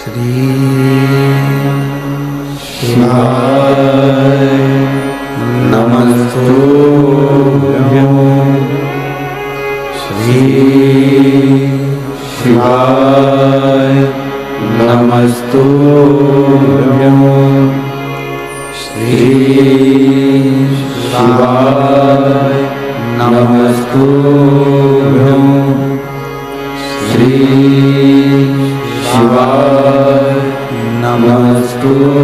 श्री शिवाय नमस्तुभ्यं। श्री शिवाय नमस्तुभ्यं। श्री शिवाय नमस्तुभ्यं। श्री शिवाय नमस्तुभ्यं।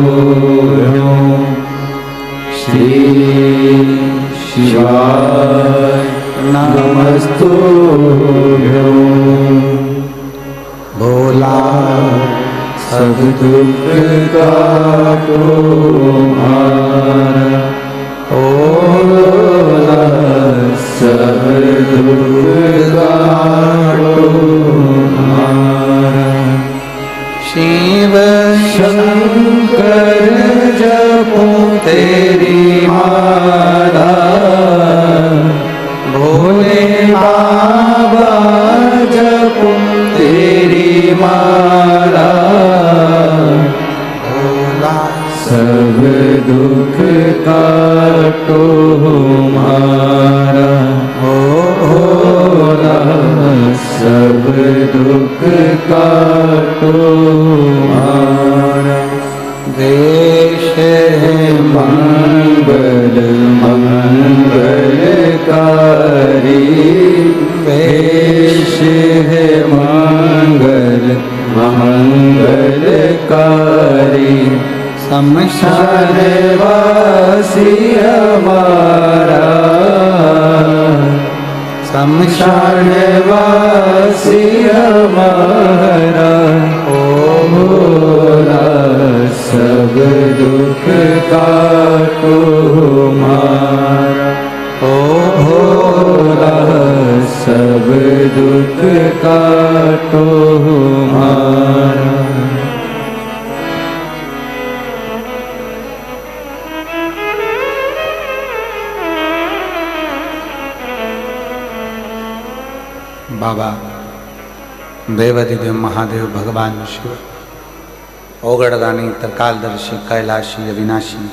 श्री शिवाय नमस्तुभ्यं। भोला सब दुख काटो हमारा, भोला सब दुख काटो हमारा। शिव शंकर जपो तेरी माला, भोले बाबा जपो तेरी माला। भोला सब दुख काटो हमारा, भोला सब दुख काटो हमारा। देश है मंगल मंगलकारी, देश है मंगल मंगलकारी। शमशान वासी हमारा, शमशान वासी हमारा। ओ भोला सब दुख काटो हमारा, ओ भोला सब दुख काटो हमारा। बाबा देवाधिदेव महादेव भगवान शिव, ओगड़दानी त्रिकालदर्शी कैलाशी अविनाशी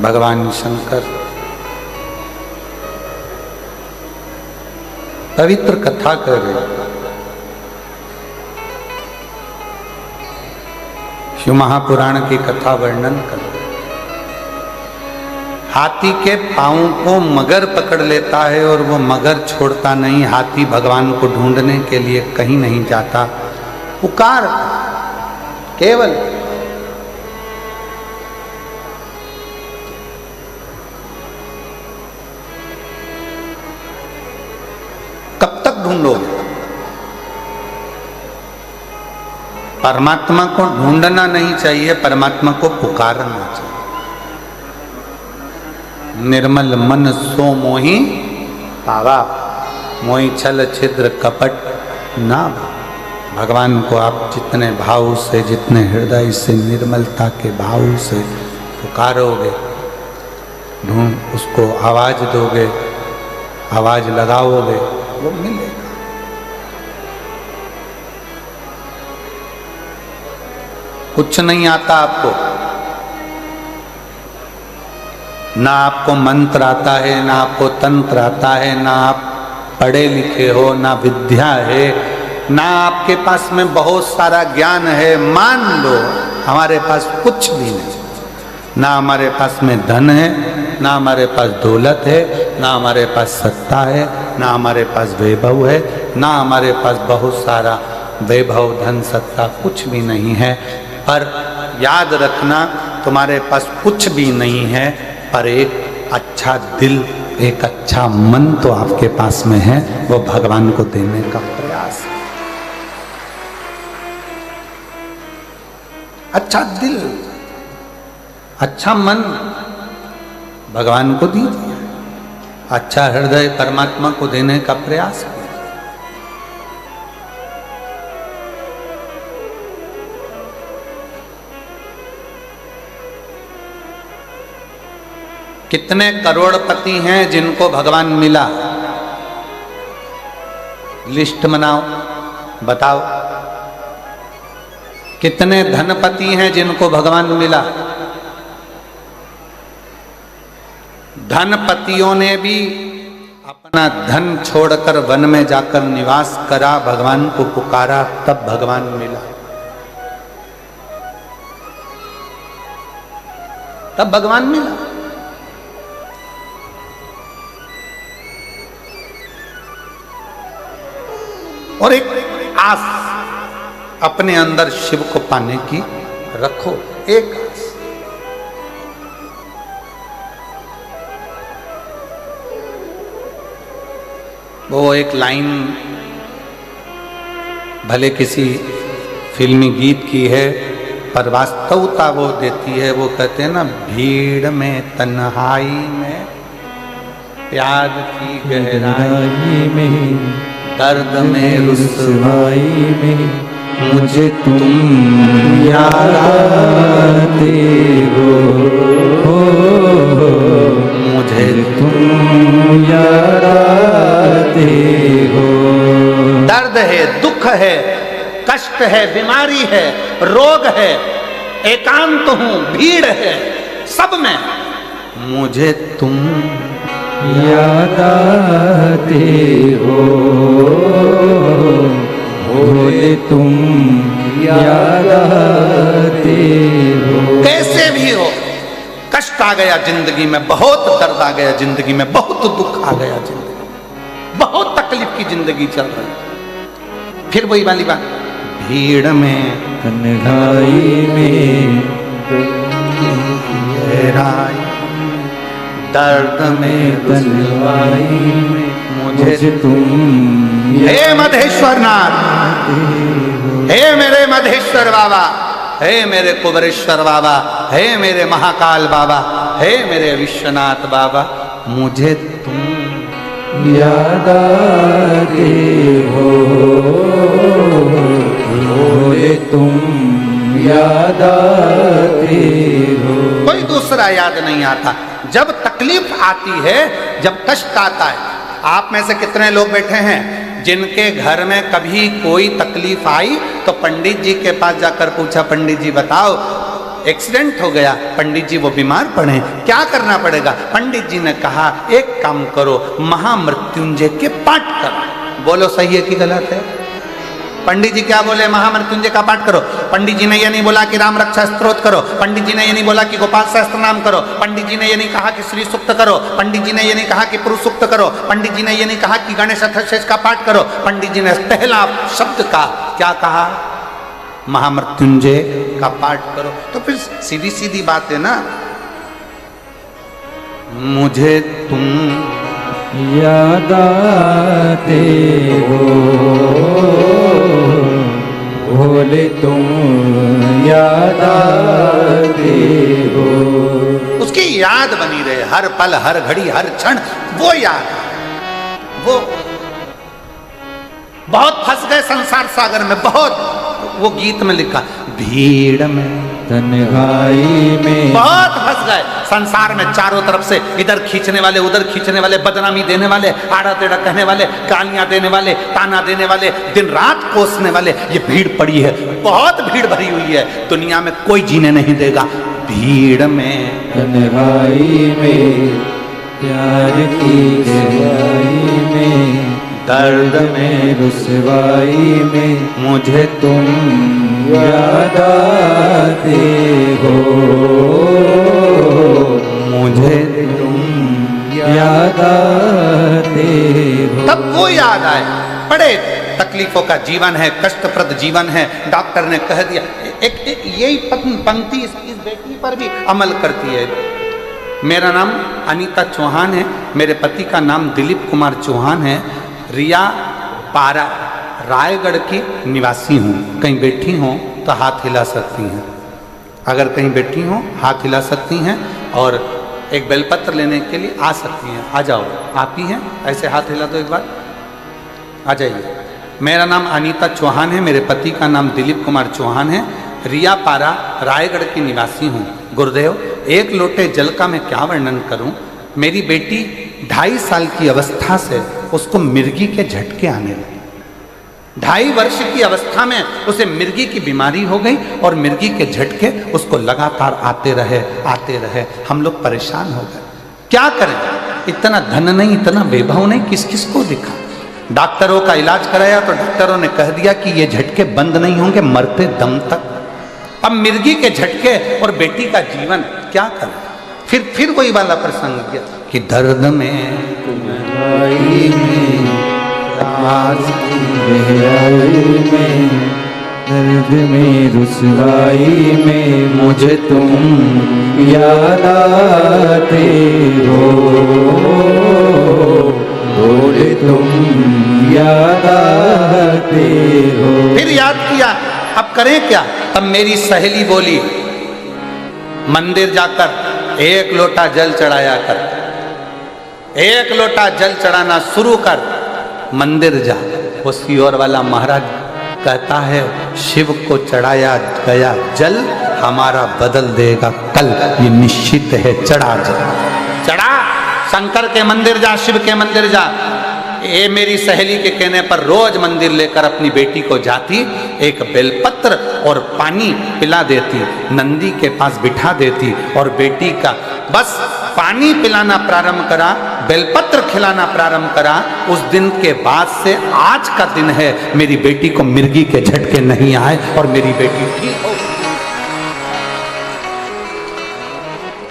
भगवान शंकर पवित्र कथा कर रहे। शिव महापुराण की कथा वर्णन कर रहे। हाथी के पांव को मगर पकड़ लेता है और वो मगर छोड़ता नहीं। हाथी भगवान को ढूंढने के लिए कहीं नहीं जाता, पुकार केवल कब तक ढूंढोगे? परमात्मा को ढूंढना नहीं चाहिए, परमात्मा को पुकारना चाहिए। निर्मल मन सो मोहि पावा, मोहि छल छिद्र कपट ना। भगवान को आप जितने भाव से, जितने हृदय से, निर्मलता के भाव से पुकारोगे, ढूंढ उसको आवाज दोगे, आवाज लगाओगे, वो मिलेगा। कुछ नहीं आता आपको, ना आपको मंत्र आता है, ना आपको तंत्र आता है, ना आप पढ़े लिखे हो, ना विद्या है, ना आपके पास में बहुत सारा ज्ञान है। मान लो हमारे पास कुछ भी नहीं, ना हमारे पास में धन है, ना हमारे पास दौलत है, ना हमारे पास सत्ता है, ना हमारे पास वैभव है, ना हमारे पास बहुत सारा वैभव धन सत्ता कुछ भी नहीं है। पर याद रखना, तुम्हारे पास कुछ भी नहीं है, पर एक अच्छा दिल, एक अच्छा मन तो आपके पास में है, वो भगवान को देने का प्रयास है। अच्छा दिल, अच्छा मन भगवान को दीजिए, अच्छा हृदय परमात्मा को देने का प्रयास कीजिए। कितने करोड़पति हैं जिनको भगवान मिला? लिस्ट बनाओ, बताओ। कितने धनपति हैं जिनको भगवान मिला। धनपतियों ने भी अपना धन छोड़कर वन में जाकर निवास करा, भगवान को पुकारा, तब भगवान मिला, तब भगवान मिला। और एक आस अपने अंदर शिव को पाने की रखो, एक आस। वो एक लाइन भले किसी फिल्मी गीत की है, पर वास्तवता वो देती है। वो कहते हैं ना, भीड़ में तन्हाई में प्यार की गहराई में, दर्द में रुसवाई में, मुझे तुम याद आते हो, मुझे तुम याद आते हो। दर्द है, दुख है, कष्ट है, बीमारी है, रोग है, एकांत हूं, भीड़ है, सब में मुझे तुम याद आते हो, भोले तुम याद आते हो। कैसे भी हो, कष्ट आ गया जिंदगी में, बहुत दर्द आ गया जिंदगी में, बहुत दुख आ गया जिंदगी में, बहुत तकलीफ की जिंदगी चल रही। फिर वही वाली बात, भीड़ में तन्हाई में, गहराई दर्द में तन्हाई में, मुझे तुम। हे मधेश्वर नाथ, हे मेरे मधेश्वर बाबा, हे मेरे कुबरेश्वर बाबा, हे मेरे महाकाल बाबा, हे मेरे विश्वनाथ बाबा, मुझे तुम याद आते हो, भोले तुम याद आते हो। कोई दूसरा याद नहीं आता। जब तकलीफ आती है, जब कष्ट आता है, आप में से कितने लोग बैठे हैं जिनके घर में कभी कोई तकलीफ आई तो पंडित जी के पास जाकर पूछा, पंडित जी बताओ एक्सीडेंट हो गया, पंडित जी वो बीमार पड़े, क्या करना पड़ेगा? पंडित जी ने कहा एक काम करो, महामृत्युंजय के पाठ करो। बोलो सही है कि गलत है? पंडित जी क्या बोले? महामृत्युंजय का पाठ करो। पंडित जी ने ये नहीं बोला कि राम रक्षा स्तोत्र करो, पंडित जी ने ये नहीं बोला कि गोपाल सहस्त्र नाम करो, पंडित जी ने ये नहीं कहा कि श्री सूक्त करो, पंडित जी ने ये नहीं कहा कि पुरुष सूक्त करो, पंडित जी ने ये नहीं कहा कि गणेश अथर्वशीर्ष का पाठ करो। पंडित जी ने पहला शब्द का क्या कहा? महामृत्युंजय का पाठ करो। तो फिर सीधी सीधी बात है ना, मुझे तुम याद आते हो, भोले तुम याद आते हो। उसकी याद बनी रहे हर पल, हर घड़ी, हर क्षण, वो याद। वो बहुत फंस गए संसार सागर में, बहुत। वो गीत में लिखा, भीड़ में तन्हाई में, बहुत फंस गए संसार में। चारों तरफ से इधर खींचने वाले, उधर खींचने वाले, बदनामी देने वाले, आड़ा टेढ़ा कहने वाले, गालियां देने वाले, ताना देने वाले, दिन रात कोसने वाले, ये भीड़ पड़ी है, बहुत भीड़ भरी हुई है। दुनिया में कोई जीने नहीं देगा। भीड़ में तन्हाई में, प्यार की गहराई में, दर्द में रुसवाई में, मुझे तुम याद आते हो, मुझे तुम याद आते हो। तब वो याद आए। बड़े तकलीफों का जीवन है, कष्टप्रद जीवन है। डॉक्टर ने कह दिया, एक यही पंक्ति इस बेटी पर भी अमल करती है। मेरा नाम अनीता चौहान है, मेरे पति का नाम दिलीप कुमार चौहान है। रिया पारा रायगढ़ की निवासी हूँ। कहीं बैठी हों तो हाथ हिला सकती हैं। अगर कहीं बैठी हों हाथ हिला सकती हैं और एक बेलपत्र लेने के लिए आ सकती हैं। आ जाओ, आप ही हैं, ऐसे हाथ हिला दो एक बार, आ जाइए। मेरा नाम अनीता चौहान है, मेरे पति का नाम दिलीप कुमार चौहान है। रिया पारा रायगढ़ की निवासी हूँ। गुरुदेव, एक लोटे जल का मैं क्या वर्णन करूँ। मेरी बेटी 2.5 साल की अवस्था से उसको मिर्गी के झटके आने लगे। 2.5 वर्ष की अवस्था में उसे मिर्गी की बीमारी हो गई और मिर्गी के झटके उसको लगातार आते रहे। हम लोग परेशान हो गए, क्या करें, इतना धन नहीं, इतना वैभव नहीं, किस किस को दिखा। डॉक्टरों का इलाज कराया तो डॉक्टरों ने कह दिया कि ये झटके बंद नहीं होंगे मरते दम तक। अब मिर्गी के झटके और बेटी का जीवन, क्या करें। फिर वही वाला प्रसंग गया कि दर्द में दर्द में रुसवाई में मुझे तुम याद आते हो, बोले तुम याद आते हो। फिर याद किया, अब करें क्या। तब मेरी सहेली बोली, मंदिर जाकर 1 लोटा जल चढ़ाया कर, 1 लोटा जल चढ़ाना शुरू कर, मंदिर जा। वो सीहोर वाला महाराज कहता है, शिव को चढ़ाया गया जल हमारा बदल देगा कल, ये निश्चित है। चढ़ा जल, चढ़ा, शंकर के मंदिर जा, शिव के मंदिर जा। ये मेरी सहेली के कहने पर रोज मंदिर लेकर अपनी बेटी को जाती, एक बेलपत्र और पानी पिला देती, नंदी के पास बिठा देती और बेटी का बस पानी पिलाना प्रारंभ करा, बेलपत्र खिलाना प्रारंभ करा। उस दिन के बाद से आज का दिन है, मेरी बेटी को मिर्गी के झटके नहीं आए और मेरी बेटी ठीक हो।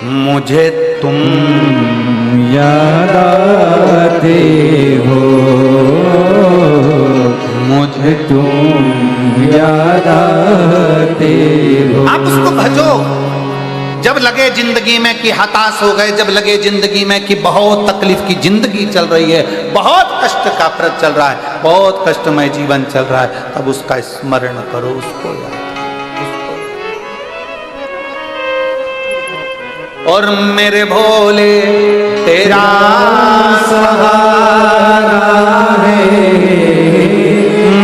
मुझे तुम याद आते हो, मुझे तुम याद आते हो। आप उसको भजो। जब लगे जिंदगी में कि हताश हो गए, जब लगे जिंदगी में कि बहुत तकलीफ की जिंदगी चल रही है, बहुत कष्ट का प्रद चल रहा है, बहुत कष्टमय जीवन चल रहा है, तब उसका स्मरण करो, उसको याद। और मेरे भोले तेरा सहारा है,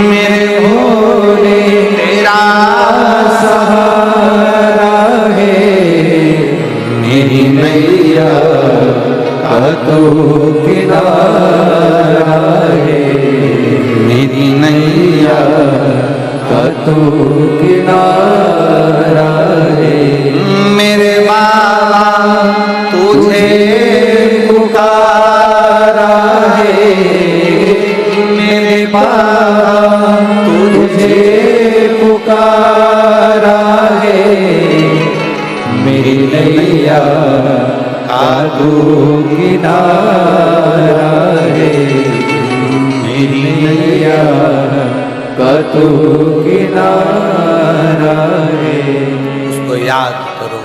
मेरे भोले तेरा सहारा है, मेरी नैया का तो किनारा है, मेरी नैया का तो किनारा है। मेरे बाबा तुझे पुकारा है, मेरे बाबा तुझे पुकारा है, मेरी नैया का तो किनारा है, मेरी नैया का तो किनारा है। उसको याद करो,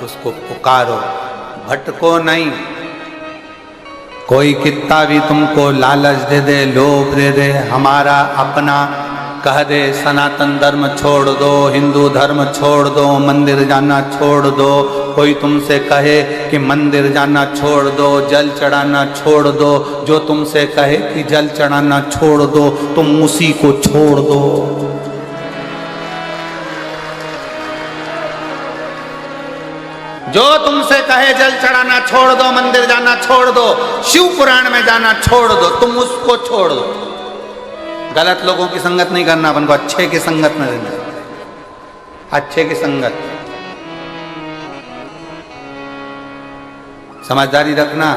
उसको पुकारो, भटको नहीं। कोई कितना भी तुमको लालच दे दे, लोभ दे दे, हमारा अपना कह दे, सनातन धर्म छोड़ दो, हिंदू धर्म छोड़ दो, मंदिर जाना छोड़ दो, कोई तुमसे कहे कि मंदिर जाना छोड़ दो, जल चढ़ाना छोड़ दो, जो तुमसे कहे कि जल चढ़ाना छोड़ दो, तुम उसी को छोड़ दो। जो तुमसे कहे जल चढ़ाना छोड़ दो, मंदिर जाना छोड़ दो, शिव पुराण में जाना छोड़ दो, तुम उसको छोड़ दो। गलत लोगों की संगत नहीं करना, अपन को अच्छे की संगत में रहना, अच्छे की संगत। समझदारी रखना।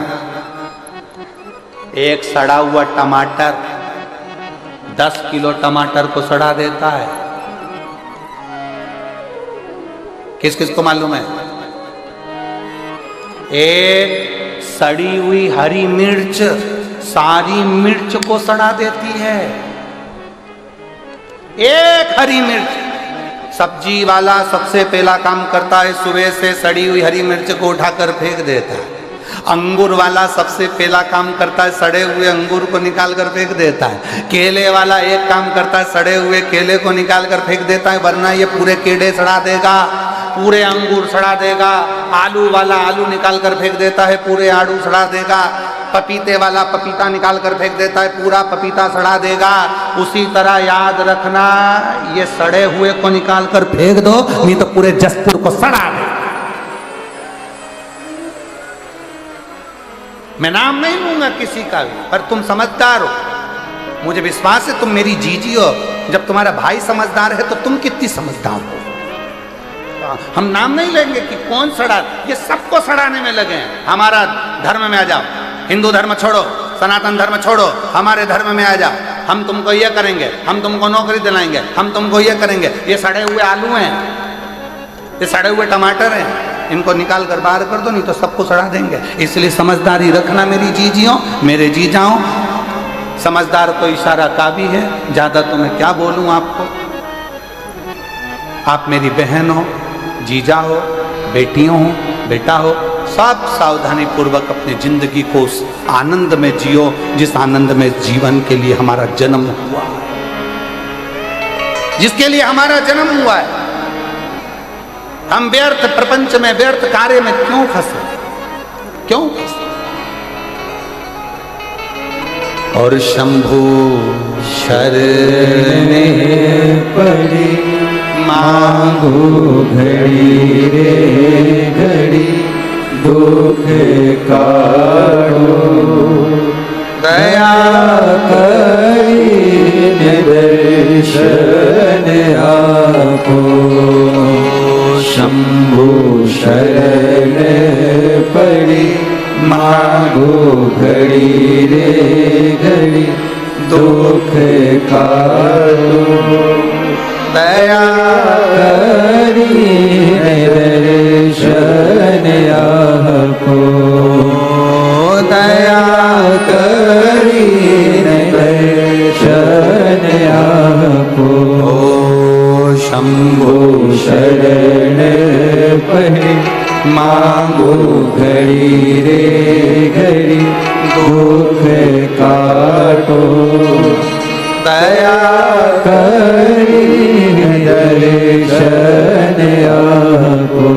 एक सड़ा हुआ टमाटर 10 किलो टमाटर को सड़ा देता है। किस किस को मालूम है? एक सड़ी हुई हरी मिर्च सारी मिर्च को सड़ा देती है। एक हरी मिर्च। सब्जी वाला सबसे पहला काम करता है, सुबह से सड़ी हुई हरी मिर्च को उठाकर फेंक देता है। अंगूर वाला सबसे पहला काम करता है, सड़े हुए अंगूर को निकाल कर फेंक देता है। केले वाला एक काम करता है, सड़े हुए केले को निकाल कर फेंक देता है, वरना ये पूरे केड़े सड़ा देगा, पूरे अंगूर सड़ा देगा। आलू वाला आलू निकाल कर फेंक देता है, पूरे आलू सड़ा देगा। पपीते वाला पपीता निकाल कर फेंक देता है, पूरा पपीता सड़ा देगा। उसी तरह याद रखना, ये सड़े हुए को निकाल कर फेंक दो, नहीं तो पूरे जसपुर को सड़ा दे। मैं नाम नहीं लूंगा किसी का भी, पर तुम समझदार हो। मुझे विश्वास है तुम मेरी जीजी हो। जब तुम्हारा भाई समझदार है तो तुम कितनी समझदार हो। हम नाम नहीं लेंगे कि कौन सड़ा, ये सबको सड़ाने में लगे हैं। हमारा धर्म में आ जाओ, हिंदू धर्म छोड़ो, सनातन धर्म छोड़ो, हमारे धर्म में आ जाओ, हम तुमको ये करेंगे, हम तुमको नौकरी दिलाएंगे, हम तुमको ये करेंगे। ये सड़े हुए आलू हैं, ये सड़े हुए टमाटर हैं, इनको निकाल कर बाहर कर दो, नहीं तो सबको सड़ा देंगे। इसलिए समझदारी रखना मेरी जीजियों, मेरे जीजाओं। समझदार तो इशारा काफी है, ज्यादा तो मैं क्या बोलूं आपको। आप मेरी बहन हो, जीजा हो, बेटियों हो, बेटा हो, सब सावधानी पूर्वक अपनी जिंदगी को उस आनंद में जियो जिस आनंद में जीवन के लिए हमारा जन्म हुआ है, जिसके लिए हमारा जन्म हुआ है। हम व्यर्थ प्रपंच में, व्यर्थ कार्य में क्यों फंसे, क्यों फंसे। और शंभु शरण पड़ी मांगो घड़ी रे घड़ी, दुख काटो दया करी दर्शन आपो। शंभु शरण पड़ी मांगो घड़ी रे घड़ी, दुख काटो दया करी दर्शन आपो। दया करी दर्शन आपो। शंभु शरण पड़ी मांगो घड़ी रे घड़ी, दुख काटो दया करी दर्शन आपो।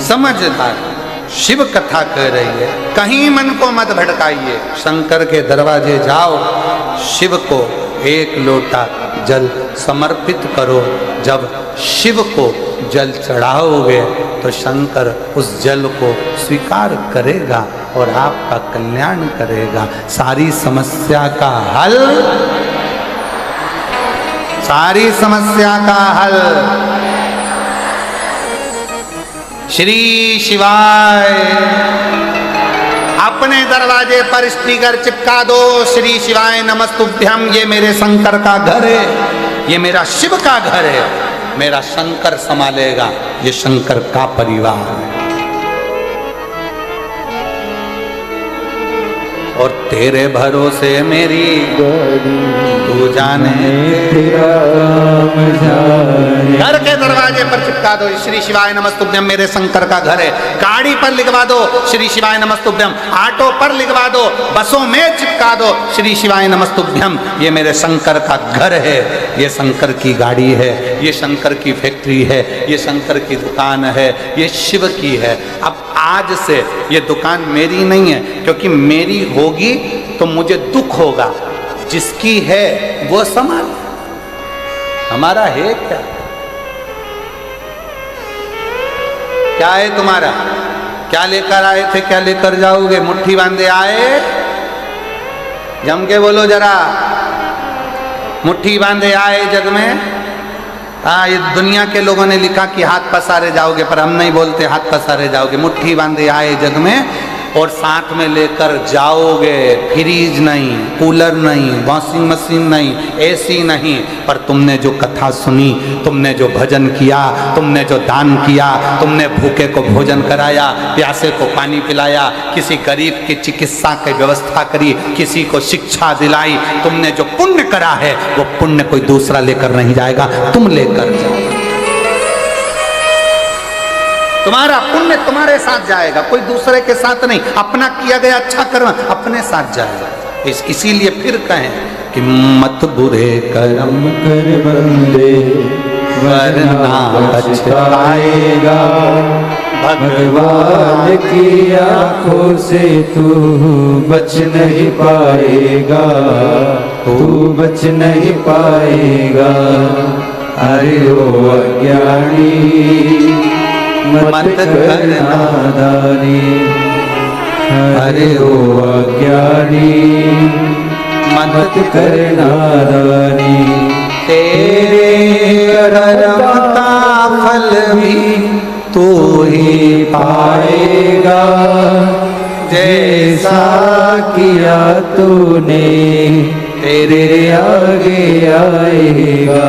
समझदार शिव कथा कह रही है, कहीं मन को मत भटकाइए, शंकर के दरवाजे जाओ, शिव को एक लोटा जल समर्पित करो। जब शिव को जल चढ़ाओगे तो शंकर उस जल को स्वीकार करेगा और आपका कल्याण करेगा। सारी समस्या का हल, सारी समस्या का हल श्री शिवाय। अपने दरवाजे पर स्टिकर चिपका दो, श्री शिवाय नमस्तुभ्यम। ये मेरे शंकर का घर है, ये मेरा शिव का घर है, मेरा शंकर संभालेगा, ये शंकर का परिवार है। और तेरे भरोसे मेरी तू जाने घर के दरवाजे पर चिपका दो, श्री शिवाय नमस्तुभ्यम, मेरे शंकर का घर है। गाड़ी पर लिखवा दो, श्री शिवाय नमस्तुभ्यम। ऑटो पर लिखवा दो, बसों में चिपका दो, श्री शिवाय नमस्तुभ्यम। ये मेरे शंकर का घर है, ये शंकर की गाड़ी है, ये शंकर की फैक्ट्री है, ये शंकर की दुकान है, ये शिव की है। अब आज से ये दुकान मेरी नहीं है, क्योंकि मेरी होगी तो मुझे दुख होगा, जिसकी है वो संभाल। हमारा है क्या? क्या है तुम्हारा? क्या लेकर आए थे, क्या लेकर जाओगे? मुट्ठी बांधे आए? जम के बोलो जरा, मुट्ठी बांधे आए जग में? हाँ, ये दुनिया के लोगों ने लिखा कि हाथ पसारे जाओगे, पर हम नहीं बोलते हाथ पसारे जाओगे। मुट्ठी बांधे आए जग में, और साथ में लेकर जाओगे। फ्रीज नहीं, कूलर नहीं, वॉशिंग मशीन नहीं, एसी नहीं, पर तुमने जो कथा सुनी, तुमने जो भजन किया, तुमने जो दान किया, तुमने भूखे को भोजन कराया, प्यासे को पानी पिलाया, किसी गरीब की चिकित्सा की व्यवस्था करी, किसी को शिक्षा दिलाई, तुमने जो पुण्य करा है वो पुण्य कोई दूसरा लेकर नहीं जाएगा, तुम लेकर जाओ। तुम्हारा पुण्य तुम्हारे साथ जाएगा, कोई दूसरे के साथ नहीं। अपना किया गया अच्छा कर्म अपने साथ जाएगा। इसीलिए फिर कहें कि मत बुरे कर्म कर बंदे वरना पछताएगा। भगवान की आंखों से तू बच नहीं पाएगा, तू बच नहीं पाएगा। अरे ओ अज्ञानी मत करना दानी, अरे ओ अज्ञानी मत करना दानी। तेरे कर्म का फल भी तू ही पाएगा जैसा किया तूने तेरे आगे आएगा।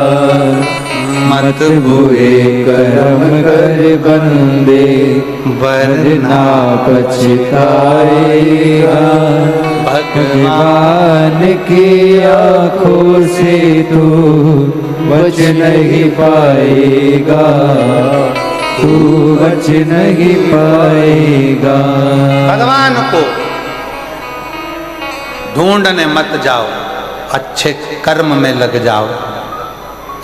मत बुरे कर्म कर बंदे वरना पछताएगा। भगवान की आँखों से तू बच नहीं पाएगा, तू बच नहीं पाएगा। भगवान को ढूंढने मत जाओ, अच्छे कर्म में लग जाओ,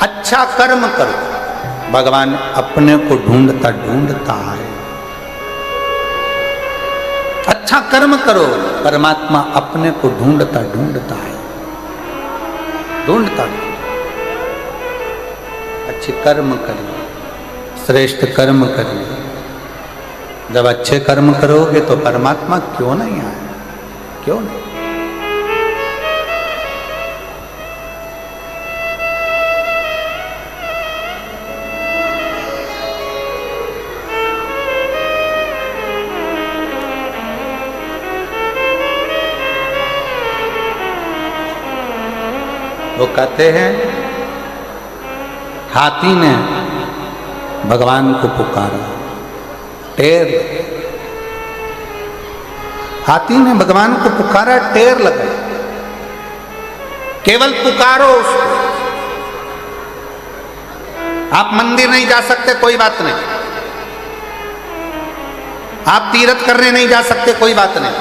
अच्छा कर्म करो। भगवान अपने को ढूंढता ढूंढता है। अच्छा कर्म करो, परमात्मा अपने को ढूंढता ढूंढता है, ढूंढता। अच्छे कर्म करिए, श्रेष्ठ कर्म करिए। जब अच्छे कर्म करोगे तो परमात्मा क्यों नहीं आए, क्यों नहीं। वो कहते हैं हाथी ने भगवान को पुकारा, टेर। हाथी ने भगवान को पुकारा, टेर लगाई। केवल पुकारो उसको। आप मंदिर नहीं जा सकते, कोई बात नहीं। आप तीर्थ करने नहीं जा सकते, कोई बात नहीं।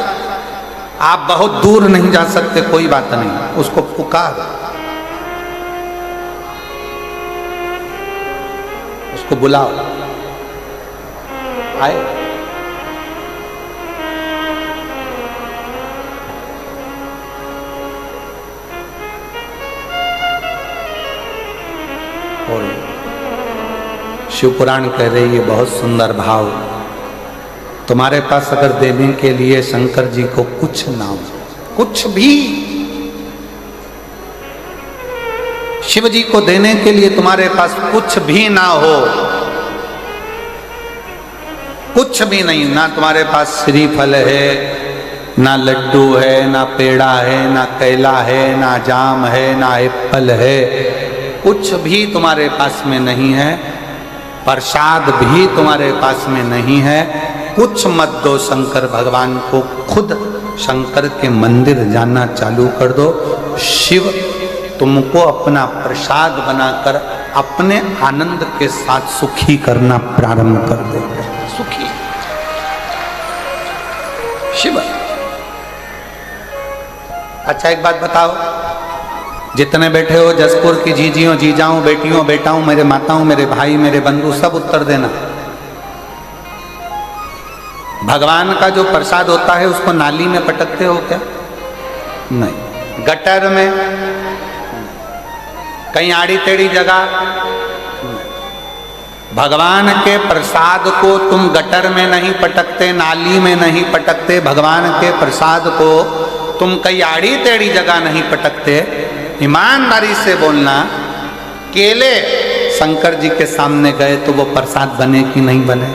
आप बहुत दूर नहीं जा सकते, कोई बात नहीं। उसको पुकार, उसको बुलाओ, आए। और शिव पुराण कह रही है बहुत सुंदर भाव, तुम्हारे पास अगर देने के लिए शंकर जी को कुछ ना हो, कुछ भी, शिव जी को देने के लिए तुम्हारे पास कुछ भी ना हो, कुछ भी नहीं, ना तुम्हारे पास श्रीफल है, ना लड्डू है, ना पेड़ा है, ना केला है, ना जाम है, ना एप्पल है, कुछ भी तुम्हारे पास में नहीं है, प्रसाद भी तुम्हारे पास में नहीं है, कुछ मत दो शंकर भगवान को। खुद शंकर के मंदिर जाना चालू कर दो। शिव तुमको अपना प्रसाद बनाकर अपने आनंद के साथ सुखी करना प्रारंभ कर देगा। सुखी शिव। अच्छा एक बात बताओ, जितने बैठे हो जसपुर की जीजियों, जीजाओं, बेटियों, बेटाओं, मेरे माताओं, मेरे भाई, मेरे बंधु, सब उत्तर देना। भगवान का जो प्रसाद होता है उसको नाली में पटकते हो क्या? नहीं। गटर में, कहीं आड़ी टेढ़ी जगह। भगवान के प्रसाद को तुम गटर में नहीं पटकते, नाली में नहीं पटकते। भगवान के प्रसाद को तुम कहीं आड़ी टेढ़ी जगह नहीं पटकते। ईमानदारी से बोलना, केले शंकर जी के सामने गए तो वो प्रसाद बने कि नहीं बने?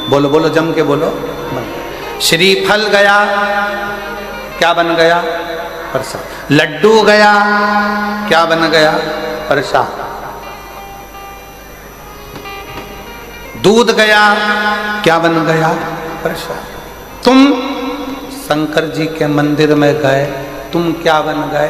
बोलो बोलो, जम के बोलो। श्रीफल गया, क्या बन गया? प्रसाद। लड्डू गया, क्या बन गया? प्रसाद। दूध गया, क्या बन गया? प्रसाद। तुम शंकर जी के मंदिर में गए, तुम क्या बन गए?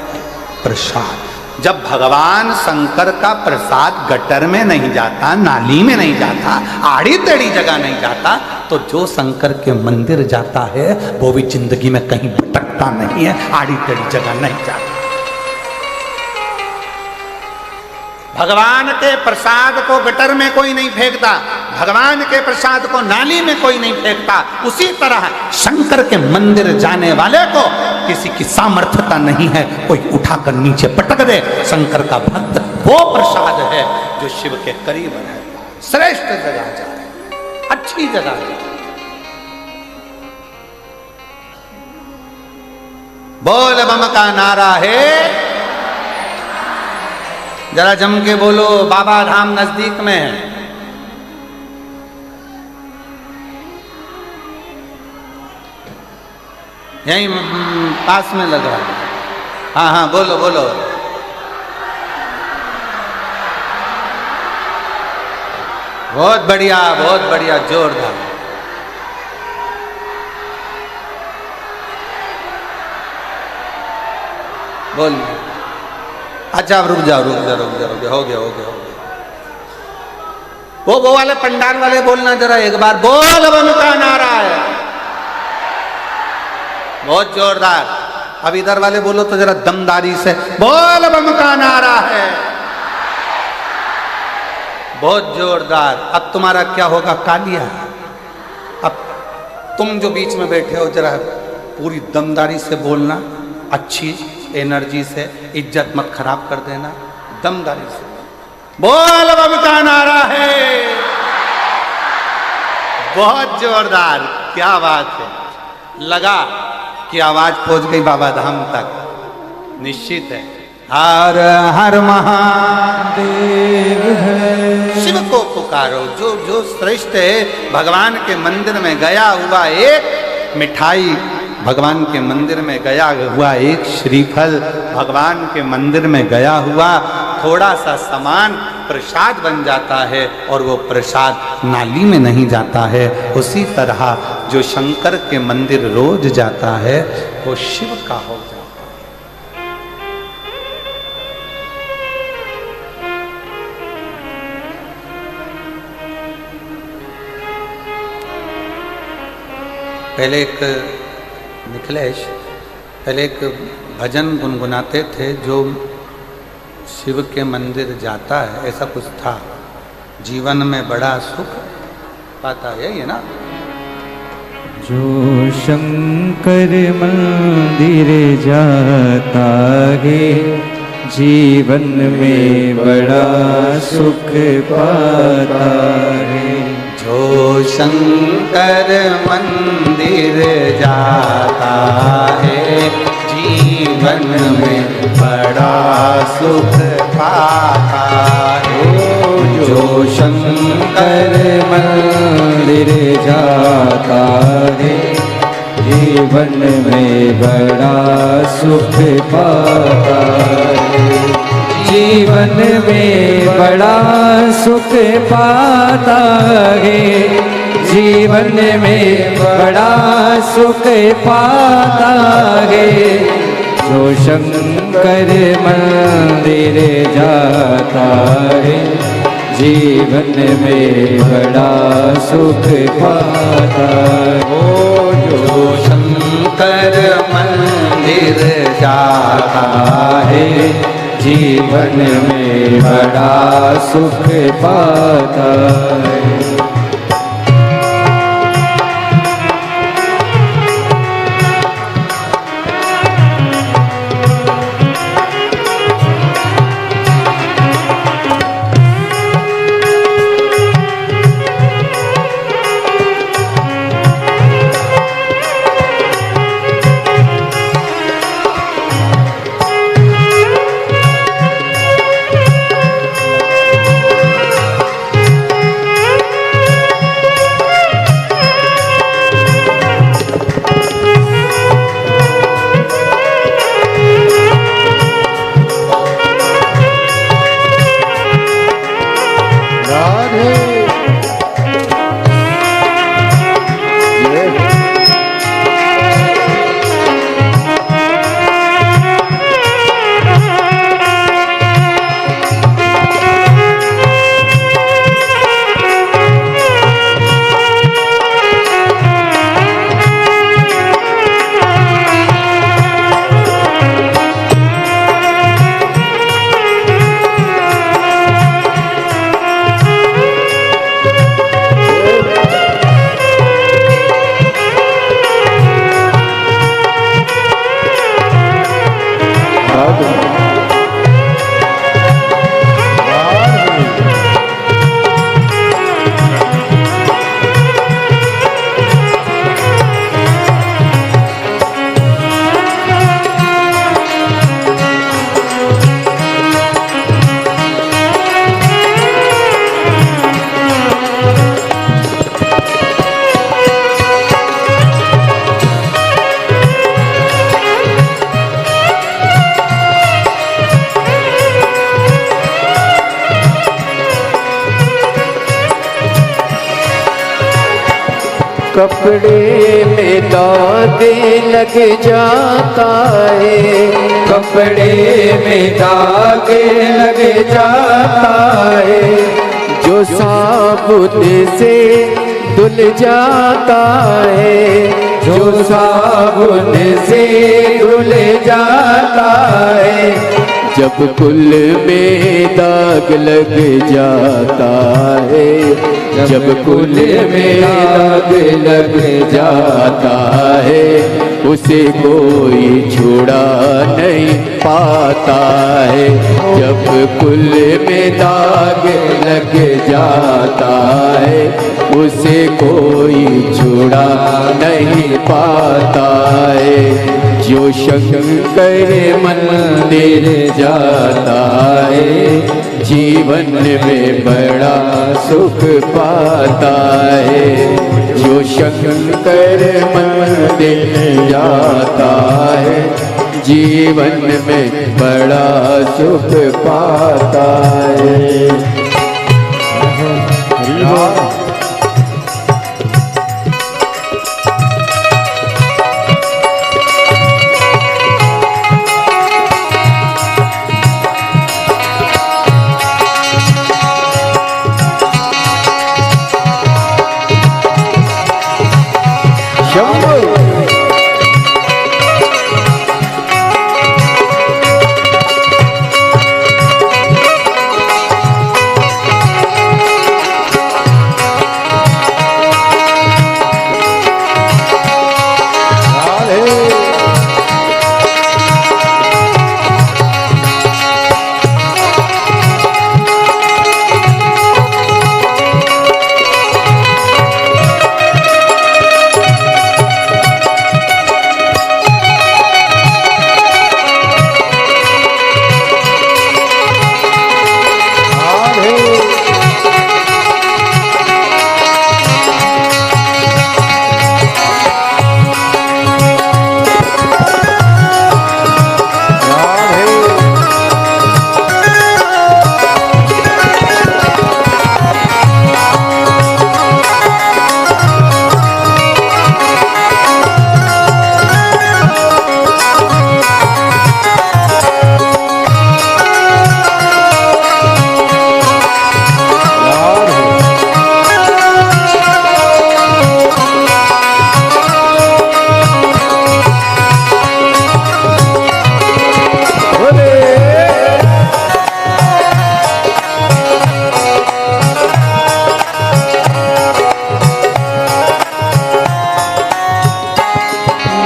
प्रसाद। जब भगवान शंकर का प्रसाद गटर में नहीं जाता, नाली में नहीं जाता, आड़ी टेढ़ी जगह नहीं जाता, तो जो शंकर के मंदिर जाता है वो भी जिंदगी में कहीं भटकता नहीं है, आड़ी टेढ़ी जगह नहीं जाता। भगवान के प्रसाद को गटर में कोई नहीं फेंकता, भगवान के प्रसाद को नाली में कोई नहीं फेंकता। उसी तरह शंकर के मंदिर जाने वाले को किसी की सामर्थ्यता नहीं है कोई उठाकर नीचे पटक दे। शंकर का भक्त वो प्रसाद है जो शिव के करीब है। श्रेष्ठ जगह जाए, अच्छी जगह जाए। बोल बम का नारा है, जरा जम के बोलो, बाबा धाम नजदीक में है। यहीं पास में लगा। हाँ हाँ बोलो बोलो। बहुत बढ़िया, जोरदार। बोल। अच्छा अब रुक जाओ, हो गया। वो वाले पंडाल वाले बोलना जरा एक बार, बोल बम का नारा है, बहुत जोरदार। अब इधर वाले बोलो तो जरा दमदारी से, बोल बम का नारा है, बहुत जोरदार। अब तुम्हारा क्या होगा, कालिया। अब तुम जो बीच में बैठे हो जरा पूरी दमदारी से बोलना, अच्छी एनर्जी से, इज्जत मत खराब कर देना, दमदारी से बोल बम का नारा है, बहुत जोरदार। क्या बात है, लगा कि आवाज पहुंच गई बाबा धाम तक, निश्चित है। हर हर महादेव है, शिव को पुकारो। जो श्रेष्ठ है, भगवान के मंदिर में गया हुआ एक मिठाई, भगवान के मंदिर में गया हुआ एक श्रीफल, भगवान के मंदिर में गया हुआ थोड़ा सा सामान प्रसाद बन जाता है, और वो प्रसाद नाली में नहीं जाता है। उसी तरह जो शंकर के मंदिर रोज जाता है वो शिव का हो जाता है। पहले एक मिथिलेश, पहले एक भजन गुनगुनाते थे, जो शिव के मंदिर जाता है, ऐसा कुछ था, जीवन में बड़ा सुख पाता है, ये ना। जो शंकर मंदिर जाता है, जीवन में बड़ा सुख पाता है। जो शंकर मंदिर जाता है, जीवन में बड़ा सुख पाता है। जो शंकर मंदिर जाता है, जीवन में बड़ा सुख पाता है। जीवन में बड़ा सुख पाता है, जीवन में बड़ा सुख पाता है। जो शंकर मंदिर जाता है, जीवन में बड़ा सुख पाता है। जो शंकर मंदिर जाता है, जीवन में बड़ा सुख पाता है। कपड़े में दाग लग जाता है, कपड़े में दाग लग जाता है। जो साबुन से धुल जाता है, जो साबुन से धुल जाता है। जब कुल में दाग लग जाता है, जब कुल में दाग लग जाता है, उसे कोई छुड़ा नहीं पाता है। जब कुल में दाग लग जाता है, उसे कोई छुड़ा नहीं पाता है। जो शंकर मंदिर जाता है, जीवन में बड़ा सुख पाता है। जो शंकर मंदिर जाता है, जीवन में बड़ा सुख पाता है।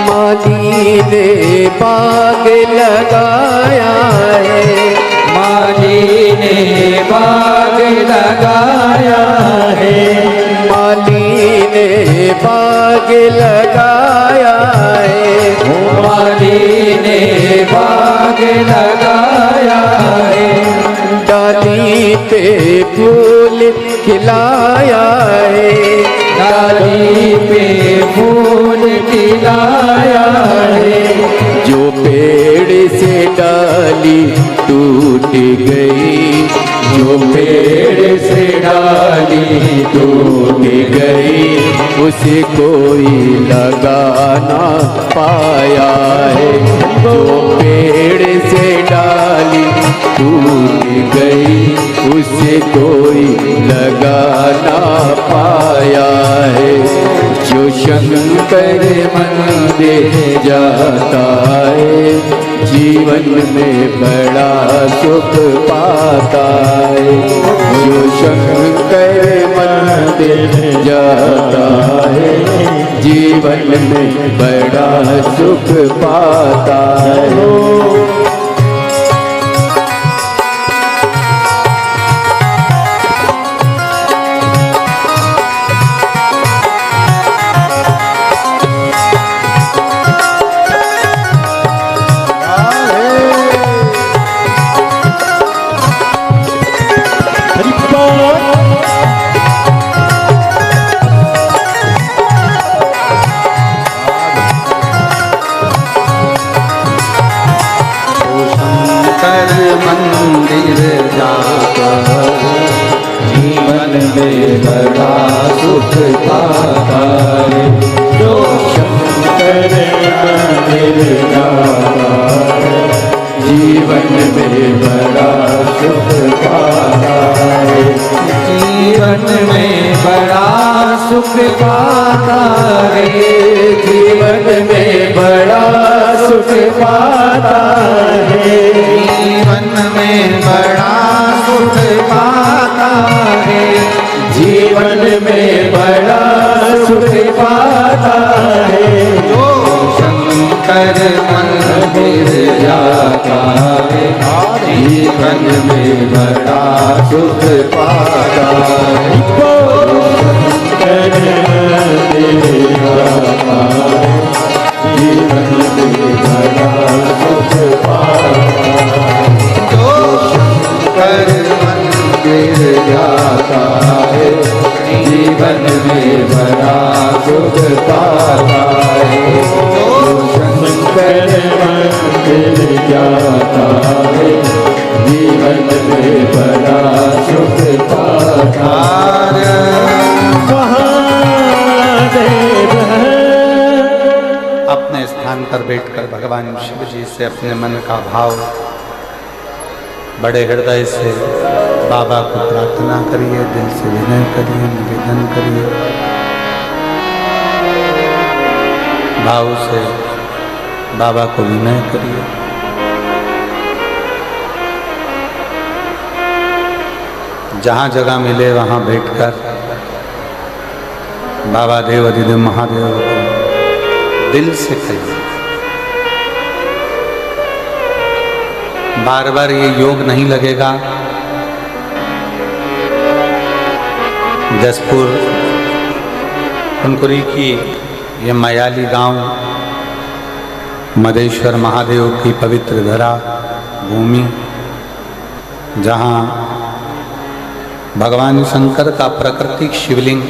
माली ने बाग लगाया है, माली ने बाग लगाया है, माली ने बाग लगाया है, माली ने बाग लगाया है। डाली पे फूल खिलाया है, डाली पे फूल खिलाया है। जो पेड़ से डाली टूट गई, जो पेड़ से डाली टूट गई, उसे कोई लगा ना पाया है। जो पेड़ से डाली टूट गई, उसे कोई लगा ना पाया है। जो शंकर मंदिर जाता है, जीवन में बड़ा सुख पाता है। जो शंकर मंदिर जाता है, जीवन में बड़ा सुख पाता है। मंदिर जाकर जीवन में में बड़ा सुख पाता है, जो शंकर मंदिर जाता है, जीवन में बड़ा सुख पाता है, जीवन में बड़ा सुख पाता है, जीवन में बड़ा सुख पाता है, जीवन में बड़ा सुख पाता है, जीवन में बड़ा सुख पाता है, जो शंकर मंदिर जाता है, जीवन में बड़ा सुख पाता है, शंकर मंदिर जाता है, जीवन में बड़ा सुख पाता है, जो शंकर मंदिर जाता है, जीवन में बड़ा सुख पाता है, जो शंकर मंदिर जाता है, जीवन में बड़ा सुख पाता है। महादेव अपने स्थान पर बैठकर भगवान शिव जी से अपने मन का भाव बड़े हृदय से बाबा को प्रार्थना करिए, दिल से विनय करिए, निवेदन करिए, भाव से बाबा को विनय करिए। जहाँ जगह मिले वहाँ बैठकर बाबा देव अधिदेव महादेव को दिल से कहिए। बार बार ये योग नहीं लगेगा। जसपुर कुनकुरी की ये मयाली गांव मदेश्वर महादेव की पवित्र धरा भूमि, जहाँ भगवान शंकर का प्राकृतिक शिवलिंग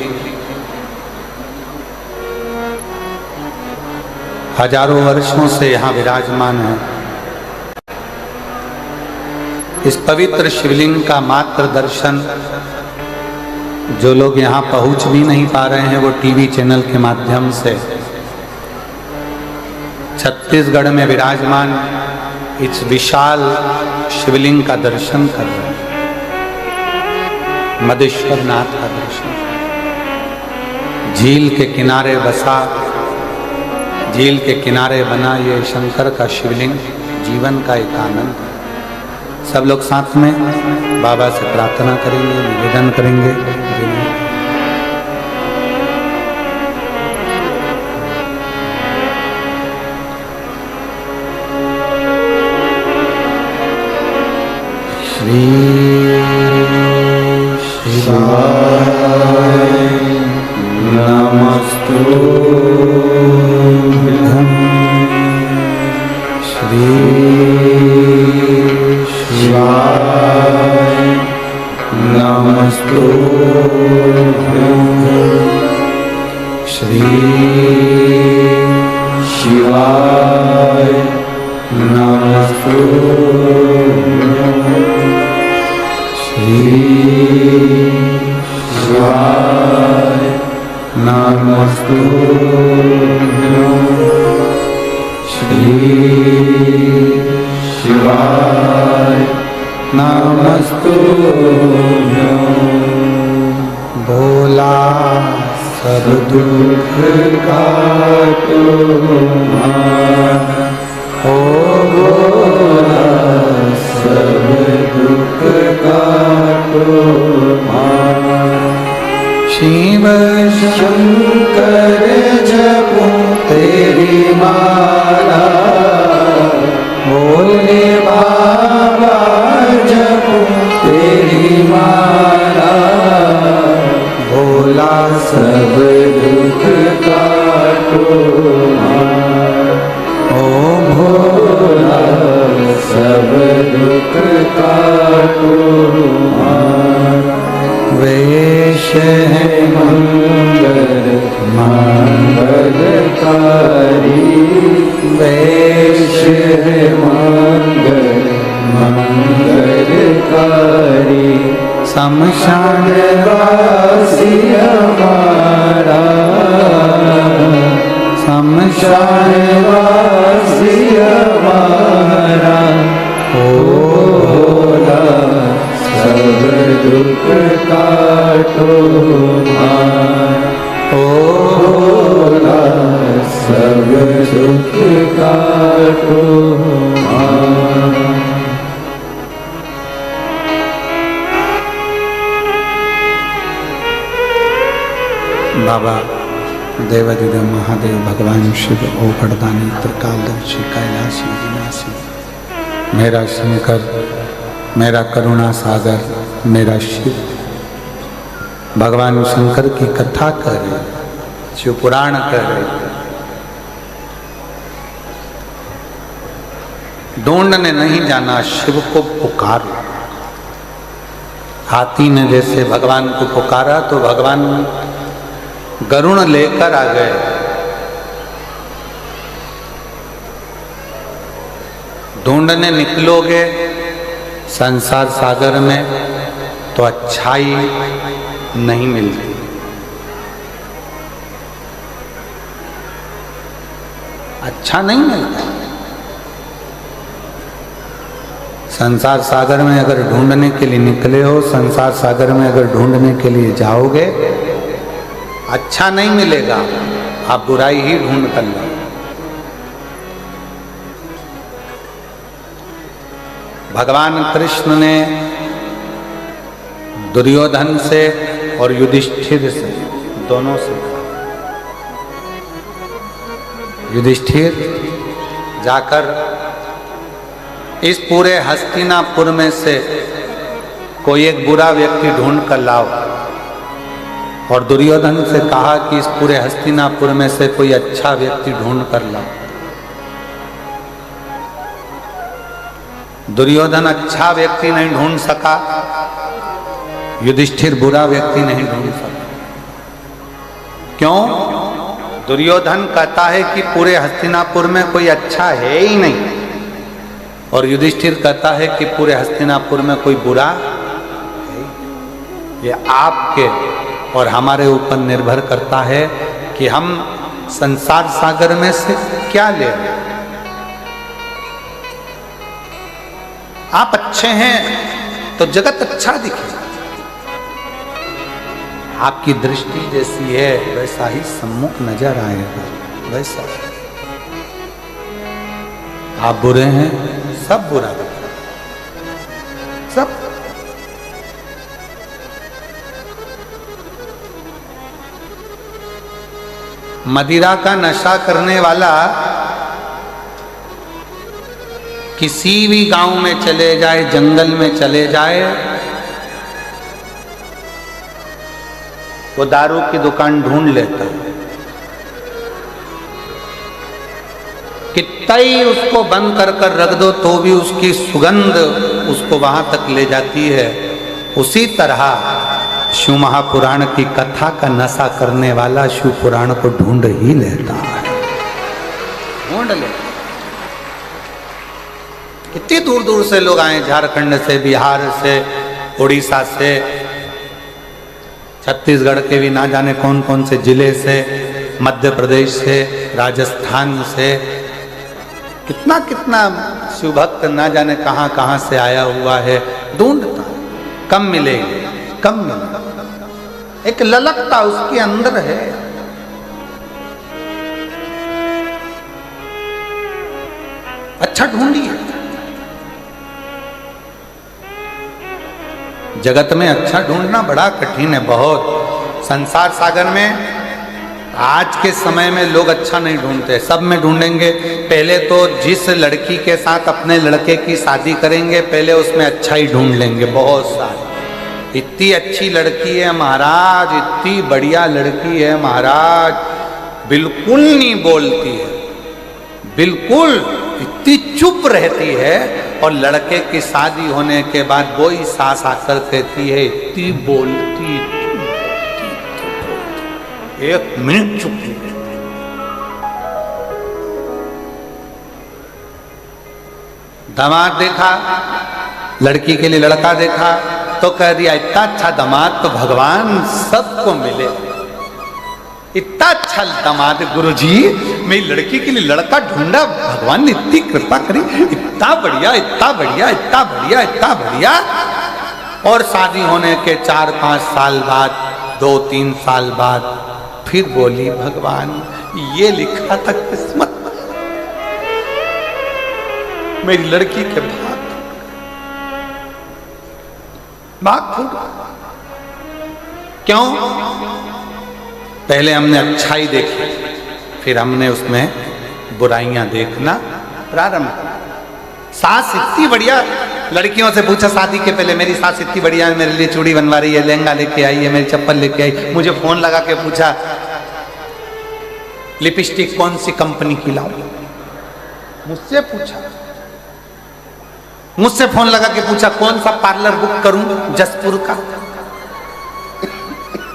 हजारों वर्षों से यहाँ विराजमान है। इस पवित्र शिवलिंग का मात्र दर्शन जो लोग यहाँ पहुँच भी नहीं पा रहे हैं, वो टीवी चैनल के माध्यम से छत्तीसगढ़ में विराजमान इस विशाल शिवलिंग का दर्शन कर रहे हैं, मदेश्वर नाथ का दर्शन। झील के किनारे बसा, झील के किनारे बना ये शंकर का शिवलिंग जीवन का एक आनंद है। सब लोग साथ में बाबा से प्रार्थना करेंगे, निवेदन करेंगे। श्री शिवाय नमस्तुभ्यं, श्री शिवाय नमस्तुभ्यं, श्री शिवाय नमस्तुभ्यं, श्री शिवाय नमस्तुभ्यं, श्री शिवाय नमस्तुभ्यं। भोला सब दुख काटो मान, ओ भोला सब दुख काटो मान। शिव शंकर जपो तेरी माला, भोले बाबा जपो तेरी माला, भोला सब दुख काटो मान, ओ भोला सब दुख काटो मान। वेश है मंगल मंगलकारी, वेश है मंगल मंगलकारी, शमशान वासी हमारा, शमशान वासी हमारा, भोला सब दुख काटो हमारा, भोला सब दुख काटो हमारा। बाबा देवादिदेव महादेव भगवान शिव ओगड़दानी त्रिकालदर्शी कैलाशी विनाशी मेरा शंकर, मेरा करुणा सागर, मेरा शिव। भगवान शंकर की कथा कर रहे, शिव पुराण कर रहे। ढूंढने नहीं जाना, शिव को पुकार। हाथी ने जैसे भगवान को पुकारा तो भगवान गरुण लेकर आ गए। ढूंढने निकलोगे संसार सागर में तो अच्छाई नहीं मिलती। अच्छा नहीं मिलता। संसार सागर में अगर ढूंढने के लिए निकले हो, संसार सागर में अगर ढूंढने के लिए जाओगे, अच्छा नहीं मिलेगा। आप बुराई ही ढूंढ कर लो। भगवान कृष्ण ने दुर्योधन से और युधिष्ठिर से, दोनों से, युधिष्ठिर जाकर इस पूरे हस्तिनापुर में से कोई एक बुरा व्यक्ति ढूंढ कर लाओ, और दुर्योधन से कहा कि इस पूरे हस्तिनापुर में से कोई अच्छा व्यक्ति ढूंढ कर लाओ। दुर्योधन अच्छा व्यक्ति नहीं ढूंढ सका, युधिष्ठिर बुरा व्यक्ति नहीं ढूंढ सका। क्यों? दुर्योधन कहता है कि पूरे हस्तिनापुर में कोई अच्छा है ही नहीं, और युधिष्ठिर कहता है कि पूरे हस्तिनापुर में कोई बुरा है। ये आपके और हमारे ऊपर निर्भर करता है कि हम संसार सागर में से क्या ले। आप अच्छे हैं तो जगत अच्छा दिखे। आपकी दृष्टि जैसी है वैसा ही सम्मुख नजर आएगा, वैसा। आप बुरे हैं, सब बुरा दिखे, सब। मदिरा का नशा करने वाला किसी भी गांव में चले जाए, जंगल में चले जाए, वो दारू की दुकान ढूंढ लेता है। कितना ही उसको बंद कर कर रख दो तो भी उसकी सुगंध उसको वहां तक ले जाती है। उसी तरह शिव महापुराण की कथा का नशा करने वाला शिव पुराण को ढूंढ ही लेता है, ढूंढ लेता। कितनी दूर दूर से लोग आए, झारखंड से, बिहार से, उड़ीसा से, छत्तीसगढ़ के भी ना जाने कौन कौन से जिले से, मध्य प्रदेश से, राजस्थान से, कितना कितना शिव भक्त ना जाने कहां कहां से आया हुआ है। ढूंढता, कम मिलेगी, कम मिलेगी। एक ललकता उसके अंदर है। अच्छा ढूंढिए। जगत में अच्छा ढूंढना बड़ा कठिन है, बहुत। संसार सागर में आज के समय में लोग अच्छा नहीं ढूंढते, सब में ढूंढेंगे। पहले तो जिस लड़की के साथ अपने लड़के की शादी करेंगे, पहले उसमें अच्छा ही ढूंढ लेंगे, बहुत सारी। इतनी अच्छी लड़की है महाराज, इतनी बढ़िया लड़की है महाराज, बिल्कुल नहीं बोलती है, बिल्कुल इतनी चुप रहती है, और लड़के की शादी होने के बाद वो ही सास आकर कहती है इतनी बोलती, एक मिनट चुप नहीं रहती। दामाद देखा, लड़की के लिए लड़का देखा, तो कह दिया इतना अच्छा दामाद तो भगवान सबको मिले। इतना अच्छा दामाद गुरुजी, मेरी लड़की के लिए लड़का ढूंढा, भगवान ने इतनी कृपा करी, इतना बढ़िया इतना बढ़िया इतना बढ़िया इतना बढ़िया। और शादी होने के 4-5 साल बाद, 2-3 साल बाद फिर बोली भगवान ये लिखा था किस्मत, मेरी लड़की के भाग फूट। क्यों? पहले हमने अच्छाई देखी, फिर हमने उसमें बुराइयां देखना प्रारंभ किया। सास इतनी बढ़िया, लड़कियों से पूछा शादी के पहले, मेरी सास इतनी बढ़िया है, मेरे लिए चूड़ी बनवा रही है, लहंगा लेके आई है, मेरी चप्पल लेके आई। मुझे फोन लगा के पूछा लिपस्टिक कौन सी कंपनी की लाऊं, मुझसे पूछा। मुझसे फोन लगा के पूछा कौन सा पार्लर बुक करूं जसपुर का,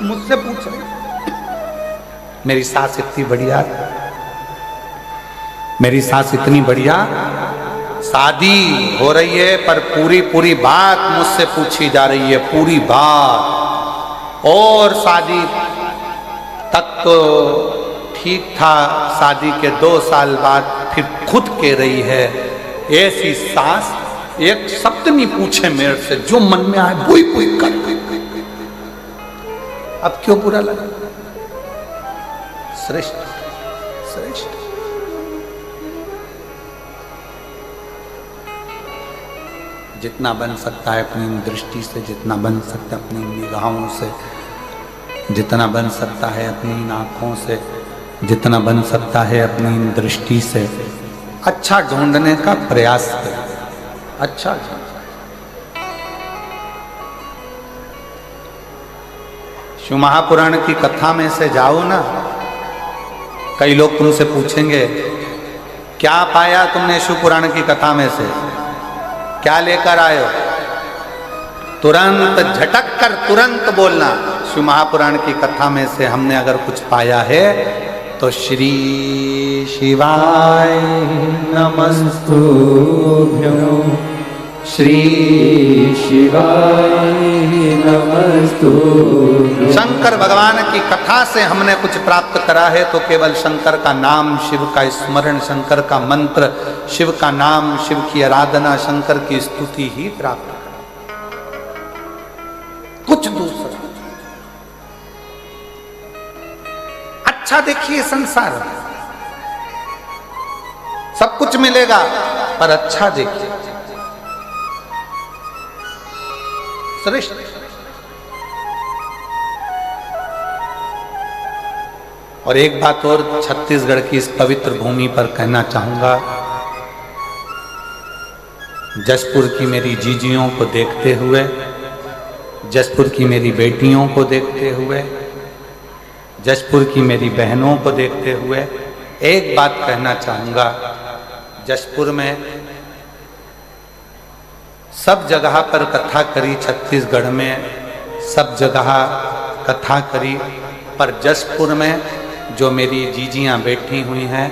मुझसे पूछा। मेरी सास इतनी बढ़िया, मेरी सास इतनी बढ़िया, शादी हो रही है पर पूरी पूरी बात मुझसे पूछी जा रही है, पूरी बात। और शादी तक तो ठीक था, शादी के 2 साल बाद फिर खुद कह रही है ऐसी सास एक शब्द नहीं पूछे मेरे से, जो मन में आए वही वही कर। अब क्यों बुरा लगा? श्रेष्ठ श्रेष्ठ। जितना बन सकता है अपनी दृष्टि से, जितना बन सकता है अपनी निगाहों से, जितना बन सकता है अपनी आंखों से, जितना बन सकता है अपनी दृष्टि से अच्छा ढूंढने का प्रयास करें। अच्छा शिव महापुराण की कथा में से जाओ ना, कई लोग तुमसे पूछेंगे क्या पाया तुमने शिव पुराण की कथा में से, क्या लेकर आए हो? तुरंत झटक कर तुरंत बोलना शिव महापुराण की कथा में से हमने अगर कुछ पाया है तो श्री शिवाय नमस्तुभ्यो, श्री शिवाय नमस्तुभ्यो। शंकर भगवान की कथा से हमने कुछ प्राप्त करा है तो केवल शंकर का नाम, शिव का स्मरण, शंकर का मंत्र, शिव का नाम, शिव की आराधना, शंकर की स्तुति ही प्राप्त करा, कुछ दूसरा। अच्छा देखिए संसार, सब कुछ मिलेगा पर अच्छा देखिए, श्रेष्ठ। और एक बात और छत्तीसगढ़ की इस पवित्र भूमि पर कहना चाहूंगा, जसपुर की मेरी जीजियों को देखते हुए, जसपुर की मेरी बेटियों को देखते हुए, जसपुर की मेरी बहनों को देखते हुए एक बात कहना चाहूंगा, जसपुर में सब जगह पर कथा करी, छत्तीसगढ़ में सब जगह कथा करी, पर जसपुर में जो मेरी जीजियां बैठी हुई हैं,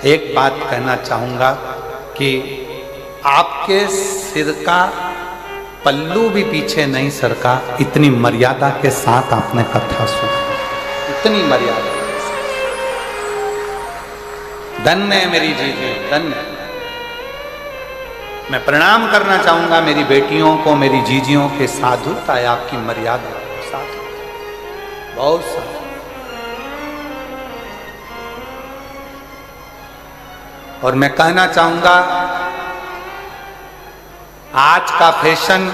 एक बात कहना चाहूँगा कि आपके सिर का पल्लू भी पीछे नहीं सरका, इतनी मर्यादा के साथ आपने कथा सुनी, इतनी मर्यादा। धन्य है मेरी जीजियां, धन्य। मैं प्रणाम करना चाहूंगा मेरी बेटियों को, मेरी जीजियों के साधुता है आपकी मर्यादा, साधु, बहुत साधु। और मैं कहना चाहूंगा आज का फैशन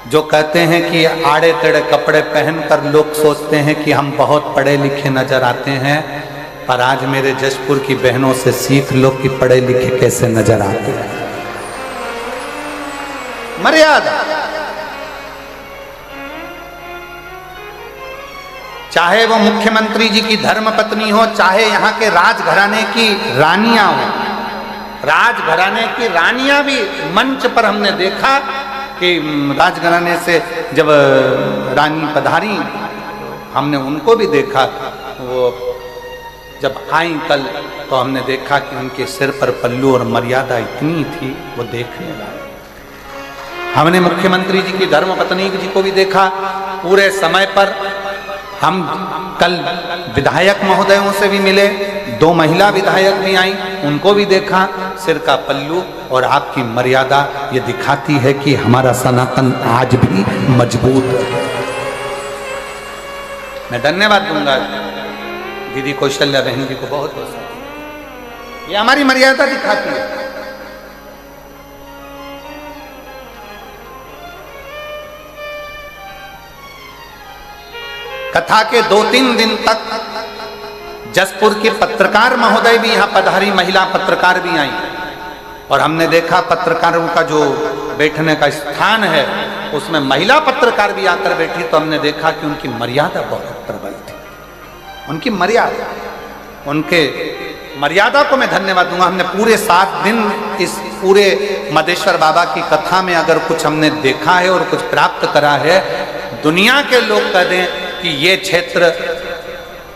जो कहते हैं कि आड़े टेढ़े कपड़े पहनकर लोग सोचते हैं कि हम बहुत पढ़े लिखे नजर आते हैं, पर आज मेरे जसपुर की बहनों से सीख लो कि पढ़े लिखे कैसे नजर आते हैं। मर्यादा, चाहे वो मुख्यमंत्री जी की धर्मपत्नी हो, चाहे यहाँ के राजघराने की रानियां हो। राजघराने की रानियां भी मंच पर हमने देखा कि राजघराने से जब रानी पधारी, हमने उनको भी देखा। वो जब आई कल तो हमने देखा कि उनके सिर पर पल्लू और मर्यादा इतनी थी, वो देखने वाले। हमने मुख्यमंत्री जी की धर्मपत्नी जी को भी देखा पूरे समय पर। हम कल विधायक महोदयों से भी मिले, 2 महिला विधायक भी आई, उनको भी देखा। सिर का पल्लू और आपकी मर्यादा ये दिखाती है कि हमारा सनातन आज भी मजबूत है। मैं धन्यवाद दूंगा दीदी कौशल्या बहन जी को, बहुत बहुत। ये हमारी मर्यादा दिखाती है। कथा के 2-3 दिन तक जसपुर के पत्रकार महोदय भी यहाँ पधारी, महिला पत्रकार भी आई, और हमने देखा पत्रकारों का जो बैठने का स्थान है उसमें महिला पत्रकार भी आकर बैठी, तो हमने देखा कि उनकी मर्यादा बहुत प्रबल थी। उनकी मर्यादा, उनके मर्यादा को मैं धन्यवाद दूंगा। हमने पूरे 7 दिन इस पूरे मदेश्वर बाबा की कथा में अगर कुछ हमने देखा है और कुछ प्राप्त करा है, दुनिया के लोग कह दें कि ये क्षेत्र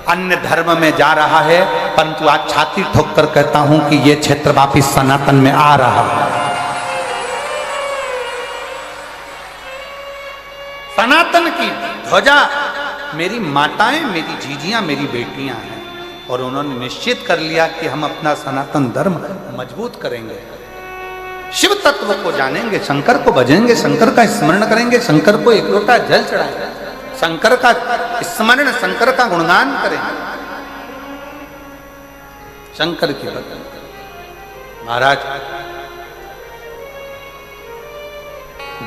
अन्य धर्म में जा रहा है, परंतु आज छाती ठोक कर कहता हूं कि ये क्षेत्र वापिस सनातन में आ रहा है। सनातन की ध्वजा मेरी माताएं, मेरी जीजियां, मेरी बेटियां हैं, और उन्होंने निश्चित कर लिया कि हम अपना सनातन धर्म मजबूत करेंगे, शिव तत्व को जानेंगे, शंकर को भजेंगे, शंकर का स्मरण करेंगे, शंकर को एक लोटा जल चढ़ाएंगे, शंकर का स्मरण, शंकर का गुणगान करेंगे, शंकर की भक्ति। महाराज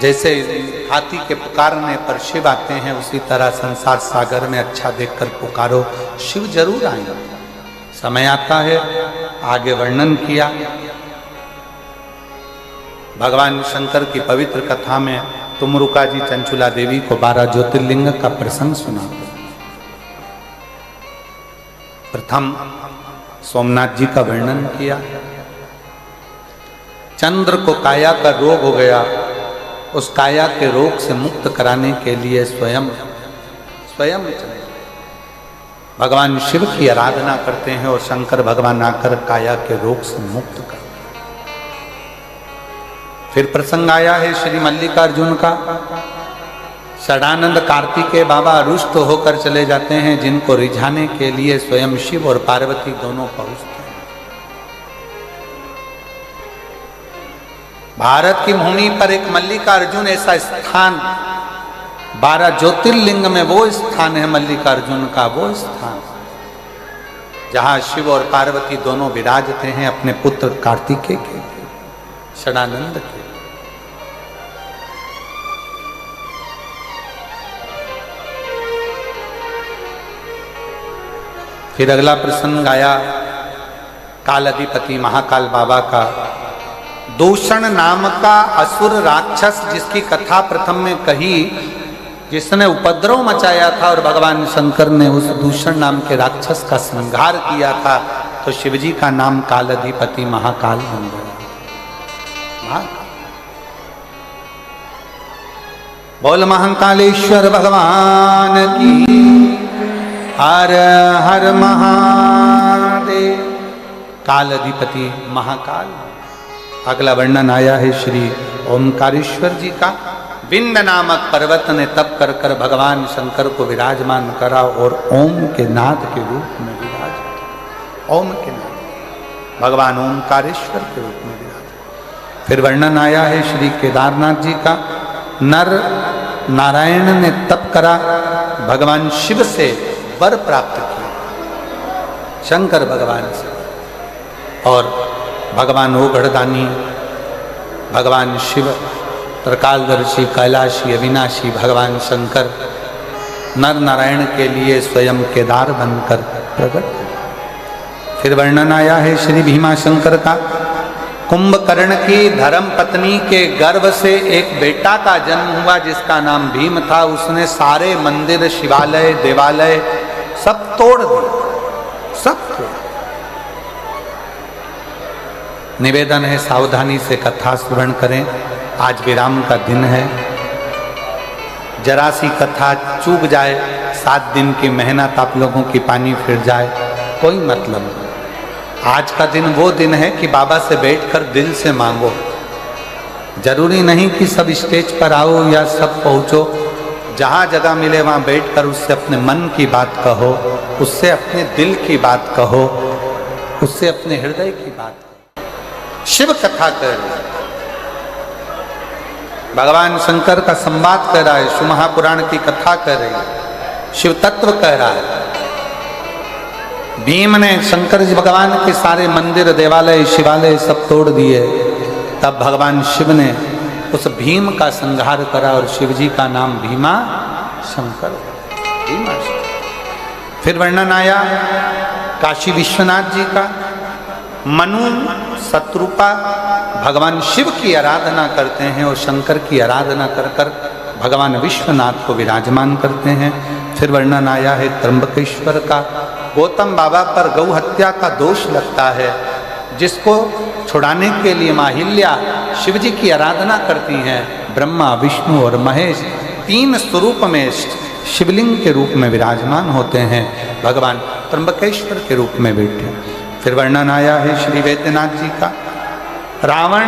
जैसे हाथी के पुकारने पर शिव आते हैं, उसी तरह संसार सागर में अच्छा देखकर पुकारो, शिव जरूर आएंगे। समय आता है, आगे वर्णन किया भगवान शंकर की पवित्र कथा में। तुमरुका जी चंचुला देवी को 12 ज्योतिर्लिंग का प्रसंग सुना। प्रथम सोमनाथ जी का वर्णन किया। चंद्र को काया का रोग हो गया, उस काया के रोग से मुक्त कराने के लिए स्वयं भगवान शिव की आराधना करते हैं, और शंकर भगवान आकर काया के रोग से मुक्त कर। फिर प्रसंग आया है श्री मल्लिकार्जुन का। षडानंद कार्तिकेय बाबा रुष्ट होकर चले जाते हैं, जिनको रिझाने के लिए स्वयं शिव और पार्वती दोनों पहुंचते हैं। भारत की भूमि पर एक मल्लिकार्जुन ऐसा स्थान, 12 ज्योतिर्लिंग में वो स्थान है मल्लिकार्जुन का, वो स्थान जहां शिव और पार्वती दोनों विराजते हैं अपने पुत्र कार्तिकेय के, षडानंद के। फिर अगला प्रसंग आया काल अधिपति महाकाल बाबा का। दूषण नाम का असुर राक्षस, जिसकी कथा प्रथम में कही, जिसने उपद्रव मचाया था, और भगवान शंकर ने उस दूषण नाम के राक्षस का संहार किया था, तो शिवजी का नाम काल अधिपति महाकाल बन गया। बोल महाकालेश्वर भगवान की। हर हर महादेव। काल अधिपति महाकाल। अगला वर्णन आया है श्री ओमकारेश्वर जी का। विंद नामक पर्वत ने तप कर कर भगवान शंकर को विराजमान करा, और ओम के नाद के रूप में विराज। ओम के नाद भगवान ओमकारेश्वर के रूप में विराज। फिर वर्णन आया है श्री केदारनाथ जी का। नर नारायण ने तप करा, भगवान शिव से वर प्राप्त किया, शंकर भगवान से। और भगवान ओगढ़दानी, भगवान शिव, त्रिकालदर्शी, कैलाशी, अविनाशी भगवान शंकर नर नारायण के लिए स्वयं केदार बनकर प्रकट। फिर वर्णन आया है श्री भीमा शंकर का। कुंभकर्ण की धर्म पत्नी के गर्भ से एक बेटा का जन्म हुआ, जिसका नाम भीम था। उसने सारे मंदिर, शिवालय, देवालय सब तोड़ दिए, सब तोड़। निवेदन है सावधानी से कथा श्रवण करें। आज विराम का दिन है। जरा सी कथा चूक जाए, 7 दिन की मेहनत आप लोगों की पानी फिर जाए, कोई मतलब नहीं। आज का दिन वो दिन है कि बाबा से बैठकर दिल से मांगो, जरूरी नहीं कि सब स्टेज पर आओ या सब पहुंचो, जहाँ जगह मिले वहाँ बैठकर उससे अपने मन की बात कहो, उससे अपने दिल की बात कहो, उससे अपने हृदय की बात कहो। शिव कथा कर रहे, भगवान शंकर का संवाद कर रहा है, शिव महापुराण की कथा कर रही है, शिव तत्व कह रहा है। भीम ने शंकर जी भगवान के सारे मंदिर देवालय शिवालय सब तोड़ दिए, तब भगवान शिव ने उस भीम का संहार करा और शिव जी का नाम भीमा शंकर। भीमा शंकर। फिर वर्णन आया काशी विश्वनाथ जी का। मनु शत्रुपा भगवान शिव की आराधना करते हैं और शंकर की आराधना कर कर भगवान विश्वनाथ को विराजमान करते हैं। फिर वर्णन आया है त्र्यंबकेश्वर का। गौतम बाबा पर गौ हत्या का दोष लगता है, जिसको छुड़ाने के लिए माहिल्या शिव जी की आराधना करती हैं। ब्रह्मा विष्णु और महेश तीन स्वरूप में शिवलिंग के रूप में विराजमान होते हैं, भगवान त्र्यंबकेश्वर के रूप में बैठे। फिर वर्णन आया है श्री वैद्यनाथ जी का। रावण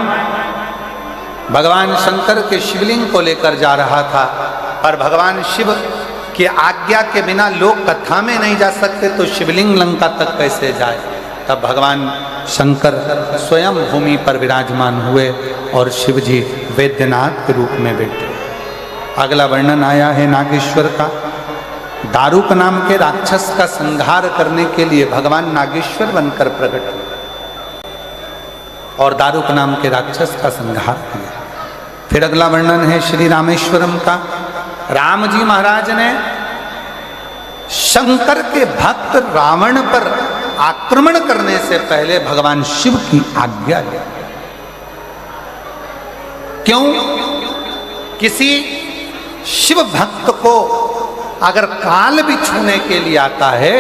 भगवान शंकर के शिवलिंग को लेकर जा रहा था, पर भगवान शिव की आज्ञा के बिना लोग कथा में नहीं जा सकते, तो शिवलिंग लंका तक कैसे जाए। तब भगवान शंकर स्वयं भूमि पर विराजमान हुए और शिव जी वैद्यनाथ के रूप में बैठे। अगला वर्णन आया है नागेश्वर का। दारुक नाम के राक्षस का संहार करने के लिए भगवान नागेश्वर बनकर प्रकट हुए और दारुक नाम के राक्षस का संहार किया। फिर अगला वर्णन है श्री रामेश्वरम का। राम जी महाराज ने शंकर के भक्त रावण पर आक्रमण करने से पहले भगवान शिव की आज्ञा ली। क्यों? किसी शिव भक्त को अगर काल भी छूने के लिए आता है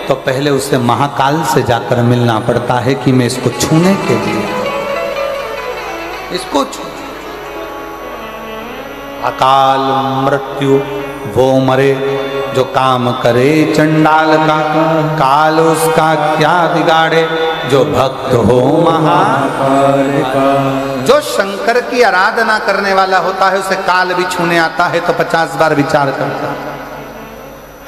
तो पहले उसे महाकाल से जाकर मिलना पड़ता है कि मैं इसको छूने के लिए, इसको छू। अकाल मृत्यु वो मरे जो काम करे चंडाल का, काल उसका क्या बिगाड़े जो भक्त हो महाकाल का। जो शंकर की आराधना करने वाला होता है उसे काल भी छूने आता है तो 50 बार विचार करता है।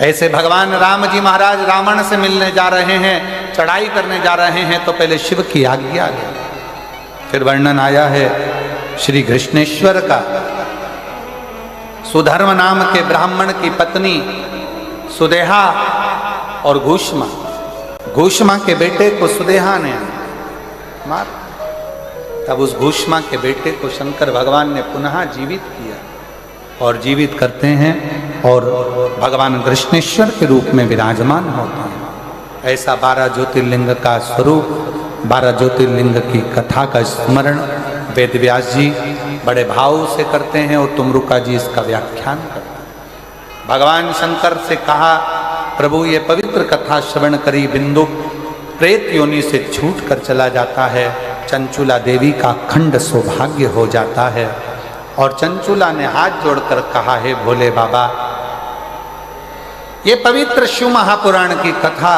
ऐसे भगवान राम जी महाराज रावण से मिलने जा रहे हैं, चढ़ाई करने जा रहे हैं, तो पहले शिव की आज्ञा ली। फिर वर्णन आया है श्री कृष्णेश्वर का। सुधर्म नाम के ब्राह्मण की पत्नी सुदेहा और घूष्मा के बेटे को सुदेहा ने मार। तब उस घूष्मा के बेटे को शंकर भगवान ने पुनः जीवित किया और जीवित करते हैं और भगवान कृष्णेश्वर के रूप में विराजमान होते हैं। ऐसा 12 ज्योतिर्लिंग का स्वरूप, 12 ज्योतिर्लिंग की कथा का स्मरण वेद व्यास जी बड़े भाव से करते हैं और तुमरुका जी इसका व्याख्यान करते हैं। भगवान शंकर से कहा, प्रभु ये पवित्र कथा श्रवण करी बिंदु प्रेत योनि से छूट कर चला जाता है, चंचुला देवी का अखंड सौभाग्य हो जाता है। और चंचुला ने हाथ जोड़कर कहा, है भोले बाबा, ये पवित्र शिव महापुराण की कथा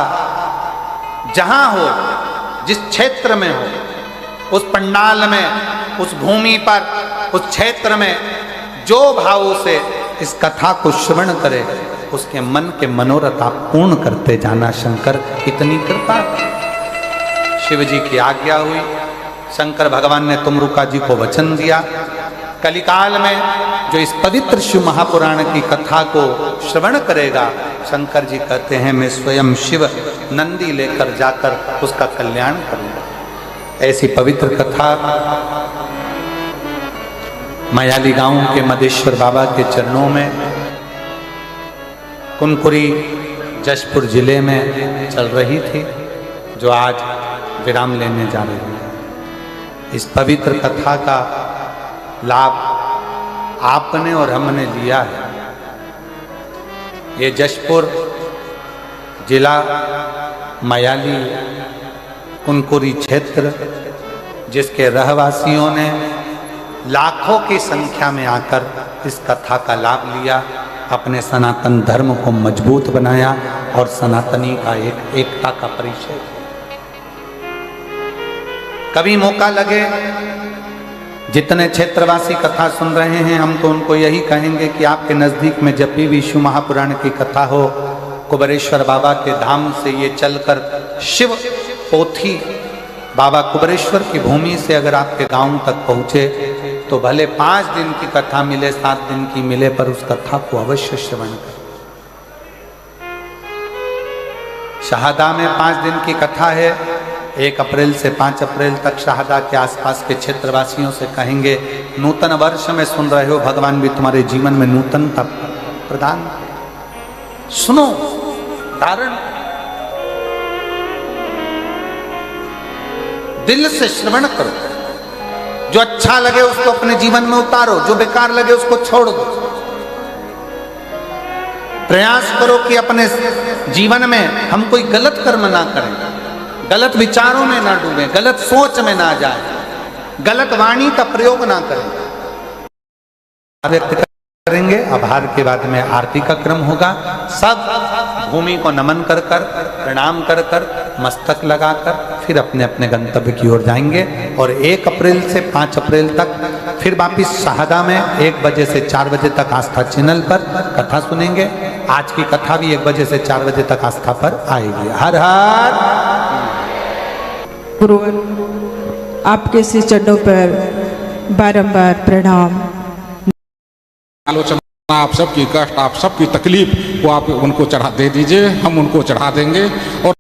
जहां हो, जिस क्षेत्र में हो, उस पंडाल में, उस भूमि पर, उस क्षेत्र में जो भाव से इस कथा को श्रवण करे उसके मन के मनोरथ आप पूर्ण करते जाना। शंकर इतनी कृपा। शिव जी की आज्ञा हुई। शंकर भगवान ने तुमरुका जी को वचन दिया, कलिकाल में जो इस पवित्र शिव महापुराण की कथा को श्रवण करेगा, शंकर जी कहते हैं मैं स्वयं शिव नंदी लेकर जाकर उसका कल्याण करूंगा। ऐसी पवित्र कथा मयाली गांव के मदेश्वर बाबा के चरणों में कुनकुरी जशपुर जिले में चल रही थी, जो आज विराम लेने जा रही है। इस पवित्र कथा का लाभ आपने और हमने लिया है। ये जशपुर जिला मयाली कुनकुरी क्षेत्र, जिसके रहवासियों ने लाखों की संख्या में आकर इस कथा का लाभ लिया, अपने सनातन धर्म को मजबूत बनाया और सनातनी का एकता का परिचय। कभी मौका लगे जितने क्षेत्रवासी कथा सुन रहे हैं हम तो उनको यही कहेंगे कि आपके नज़दीक में जब भी विष्णु महापुराण की कथा हो, कुबेरेश्वर बाबा के धाम से ये चलकर शिव पोथी बाबा कुबेरेश्वर की भूमि से अगर आपके गांव तक पहुँचे तो भले 5 दिन की कथा मिले, 7 दिन की मिले, पर उस कथा को अवश्य श्रवण करें। शहादा में 5 दिन की कथा है। 1 अप्रैल से 5 अप्रैल तक शहादा के आसपास के क्षेत्रवासियों से कहेंगे, नूतन वर्ष में सुन रहे हो, भगवान भी तुम्हारे जीवन में नूतनता प्रदान। सुनो, धारण, दिल से श्रवण करो। जो अच्छा लगे उसको अपने जीवन में उतारो, जो बेकार लगे उसको छोड़ दो। प्रयास करो कि अपने जीवन में हम कोई गलत कर्म ना करें, गलत विचारों में ना डूबें, गलत सोच में ना जाए, गलत वाणी का प्रयोग ना करें। व्यक्त करेंगे। आभार के बाद में आरती का क्रम होगा। सब भूमि को नमन कर कर, प्रणाम कर कर, मस्तक लगाकर फिर अपने अपने गंतव्य की ओर जाएंगे। और 1 अप्रैल से 5 अप्रैल तक फिर वापिस शहादा में 1 बजे से 4 बजे तक आस्था चैनल पर कथा सुनेंगे। आज की कथा भी 1 बजे से 4 बजे तक आस्था पर आएगी। हर हर गुरुवर, आपके श्री चरणों पर बारंबार प्रणाम। आलोचना, आप सबकी कष्ट, आप सबकी तकलीफ को आप उनको चढ़ा दे दीजिए, हम उनको चढ़ा देंगे। और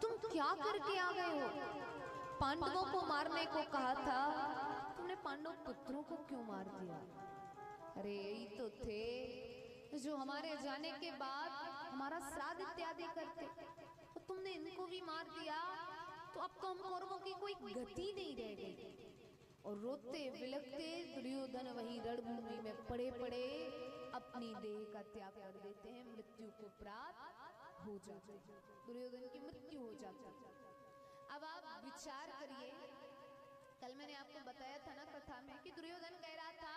तुम क्या करके आ गए हो? पांडवों को मारने को कहा था, तुमने पांडव पुत्रों को क्यों मार दिया? अरे यही तो थे जो हमारे जाने के बाद हमारा श्राद्ध इत्यादि करते, तो तुमने इनको भी मार दिया, तो अब तो हम कौरवों की कोई गति नहीं रह गई। और रोते बिलखते दुर्योधन वही रणभूमि में पड़े पड़े अपनी देह का त्याग कर देते हैं, मृत्यु को प्राप्त हो जाते हैं, दुर्योधन की मृत्यु हो जाती है। अब आप विचार करिए, कल मैंने आपको बताया था ना कथा में कि दुर्योधन कह रहा था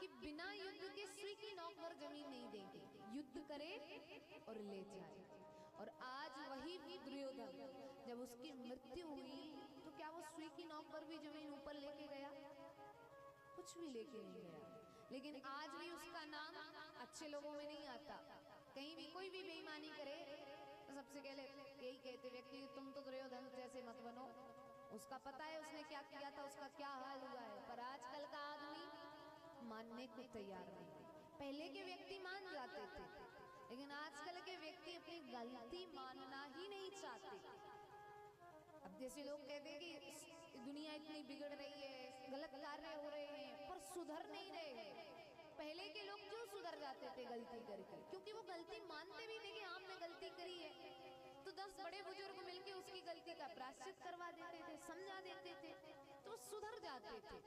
कि बिना युद्ध के सुई की नोक पर जमीन नहीं देंगे, युद्ध करे और ले जाए। और आज वही दुर्योधन जब उसकी मृत्यु हुई तो क्या वो सुई की नोक पर भी जमीन ऊपर लेके गया? कुछ भी लेके नहीं गया। लेकिन आज भी उसका नाम अच्छे लोगों में नहीं आता। कहीं भी कोई भी बेईमानी करे तो सबसे पहले यही कहते व्यक्ति, तुम तो दुर्योधन जैसे मत बनो। उसका पता है उसने क्या किया था, उसका क्या हाल हुआ है। पर आजकल का आदमी मानने को तैयार नहीं। पहले के व्यक्ति मान जाते थे, लेकिन आजकल के व्यक्ति अपनी गलती मानना ही नहीं चाहते। अब जैसे लोग कहते हैं कि दुनिया इतनी बिगड़ रही है, गलत कार्य हो रहे हैं, पर सुधर नहीं रहे। पहले के लोग क्यों सुधर जाते थे गलती करके? क्योंकि वो गलती मानते भी थे कि आपने गलती करी है, तो 10 बड़े बुजुर्ग मिलके उसकी गलती का प्रायश्चित करवा देते थे, समझा देते थे, तो सुधर जाते थे।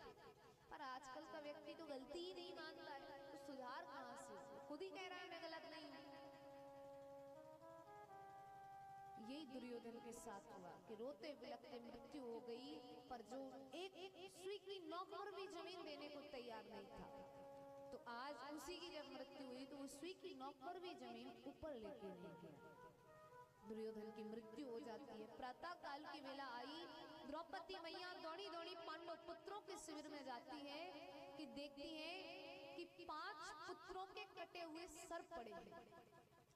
पर आजकल का व्यक्ति तो गलती ही नहीं मानता है, तो सुधार कहां से? खुद ही कह रहा है मैं गलत नहीं हूं। यही दुर्योधन के साथ हुआ कि रोते बिलखते मृत्यु हो गई, पर जो एक सुई की नोक पर भी जमीन देने को तैयार नहीं था, तो आज उसी की जब मृत्यु हुई तो वो सुई की नोक पर भी जमीन ऊपर लेके नहीं गया। दुर्योधन की मृत्यु हो जाती है। प्रातः काल की वेला आई, द्रौपदी मैया दौड़ी दौड़ी पांडव पुत्रों के शिविर में जाती है कि देखती है कि 5 पुत्रों के कटे हुए सर पड़े हैं।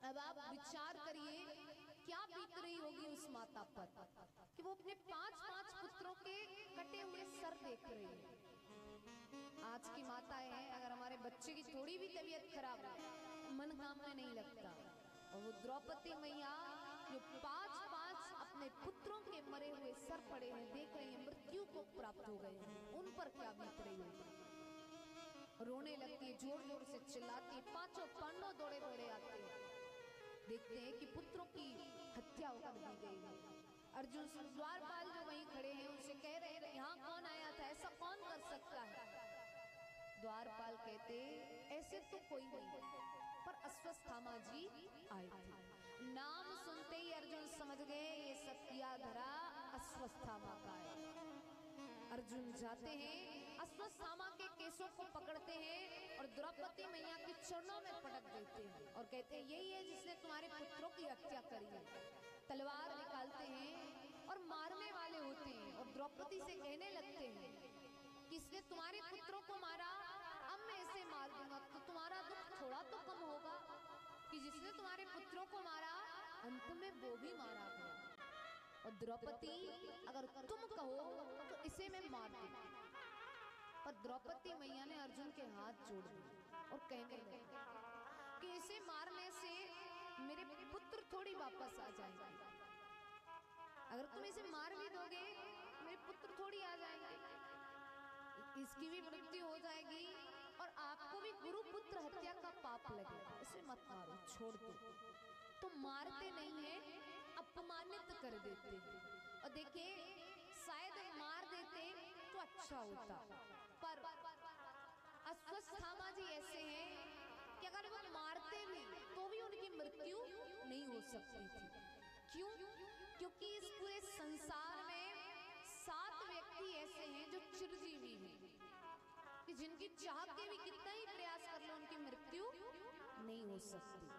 अब आप विचार करिए क्या बीत रही होगी उस माता पर कि वो अपने 5 पुत्रों के कटे हुए सर देख रही है। आज की माताएं हैं, अगर हमारे बच्चे की थोड़ी भी तबीयत खराब है, मन काम में नहीं लगता। और वो द्रौपदी मैया जो 5 अपने पुत्रों के मरे हुए सर पड़े हैं देख रही है, मृत्यु को प्राप्त हो गए हैं, उन पर क्या बीत रही होगी। रोने लगती है, जोर जोर से चिल्लाती है। पांचों पांडव दौड़े दौड़े आते हैं, देखते हैं कि पुत्रों की हत्या कर दी गई है। अर्जुन द्वारपाल जो वहीं खड़े हैं उनसे कह रहे हैं, यहाँ कौन आया था, ऐसा कौन कर सकता है। द्वारपाल कहते, ऐसे तो कोई नहीं, पर अश्वत्थामा जी आए थे। नाम सुनते ही अर्जुन समझ गए ये सत्याधरा अश्वत्थामा का है। अर्जुन जाते हैं, अश्वत्थामा के केसों को पकड़ते हैं और द्रौपदी मैया के चरणों में पटक देते हैं और कहते हैं, यही है जिसने तुम्हारे पुत्रों की हत्या करी है। तलवार निकालते हैं और मारने वाले होते हैं और द्रौपदी से कहने लगते हैं, किसने तुम्हारे पुत्रों को मारा, अब मैं इसे मार दूंगा तो तुम्हारा दुख थोड़ा तो कम होगा कि जिसने तुम्हारे पुत्रों को मारा अंत में वो भी मारा गया। और द्रौपदी, अगर तुम कहो तो इसे मैं मार दूंगी। पर द्रौपदी मैया ने अर्जुन के हाथ जोड़ दिए और कहने लगे कि इसे मारने से मेरे पुत्र थोड़ी वापस आ जाएंगे। अगर तुम इसे मार भी दोगे मेरे पुत्र थोड़ी आ जाएंगे, इसकी भी मृत्यु हो जाएगी और आपको भी गुरु पुत्र हत्या का पाप लगेगा। इसे मत मारो, छोड़ दो। तो मारते नहीं है, अपमानित कर देते हैं। और देखिए, शायद मार देते तो अच्छा होता, पर अश्वत्थामा जी ऐसे हैं कि अगर वो मारते भी तो भी उनकी मृत्यु नहीं हो सकती थी। क्यों? क्योंकि इस पूरे संसार में 7 व्यक्ति ऐसे हैं जो चिरजीवी हैं कि जिनकी चाह के भी कितना ही प्रयास कर लो उनकी मृत्यु नहीं हो सकती।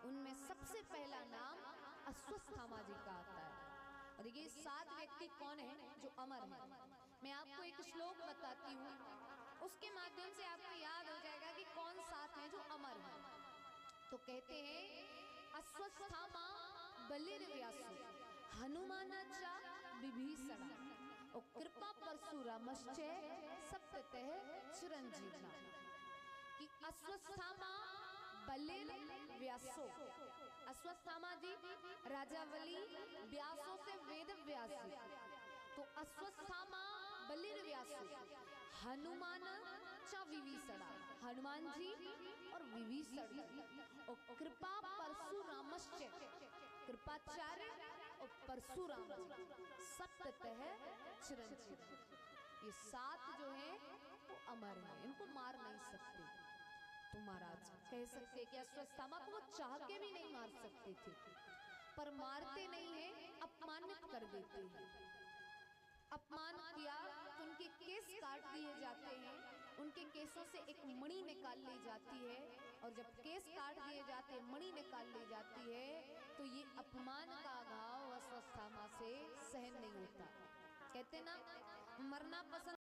उनमें सबसे पहला नाम अश्वत्थामा जी का आता है। और देखिए 7 व्यक्ति कौन है जो अमर है। मैं आपको एक श्लोक बताती हूँ, उसके माध्यम से आपको याद हो जाएगा कि कौन 7 हैं जो अमर हैं। तो कहते हैं, अश्वत्थामा बलिर्व्यासु हनुमानाचा विभीषण और कृपा परशुरामश्चै सप्ततः चिरंजीव। कि अश्वत्थामा बलिर्व्यासो, अश्वत्थामा जी राजा बलि, व्यासों से वेद व्यासी। तो अश्वत्थामा बलिर्व्यासो, हनुमान च विभीषण, हनुमान जी और विभीषण, और कृपा परशुरामश्च, कृपाचार्य और परशुराम जी, सप्ततः चिरंजीव। ये 7 जो हैं वो अमर हैं, इनको मार नहीं सकते। तो महाराज कह सकते कि अश्वत्थामा को वो चाह के भी नहीं मार सकते थे, पर मारते नहीं है, अपमानित कर देते हैं। अपमान किया तो उनके केस काट दिए जाते हैं, उनके केसों से एक मणि निकाल ली जाती है। और जब केस काट दिए जाते हैं, मणि निकाल ली जाती है, तो ये अपमान का घाव अश्वत्थामा से सहन नहीं होता। कहते ना, मरना पसंद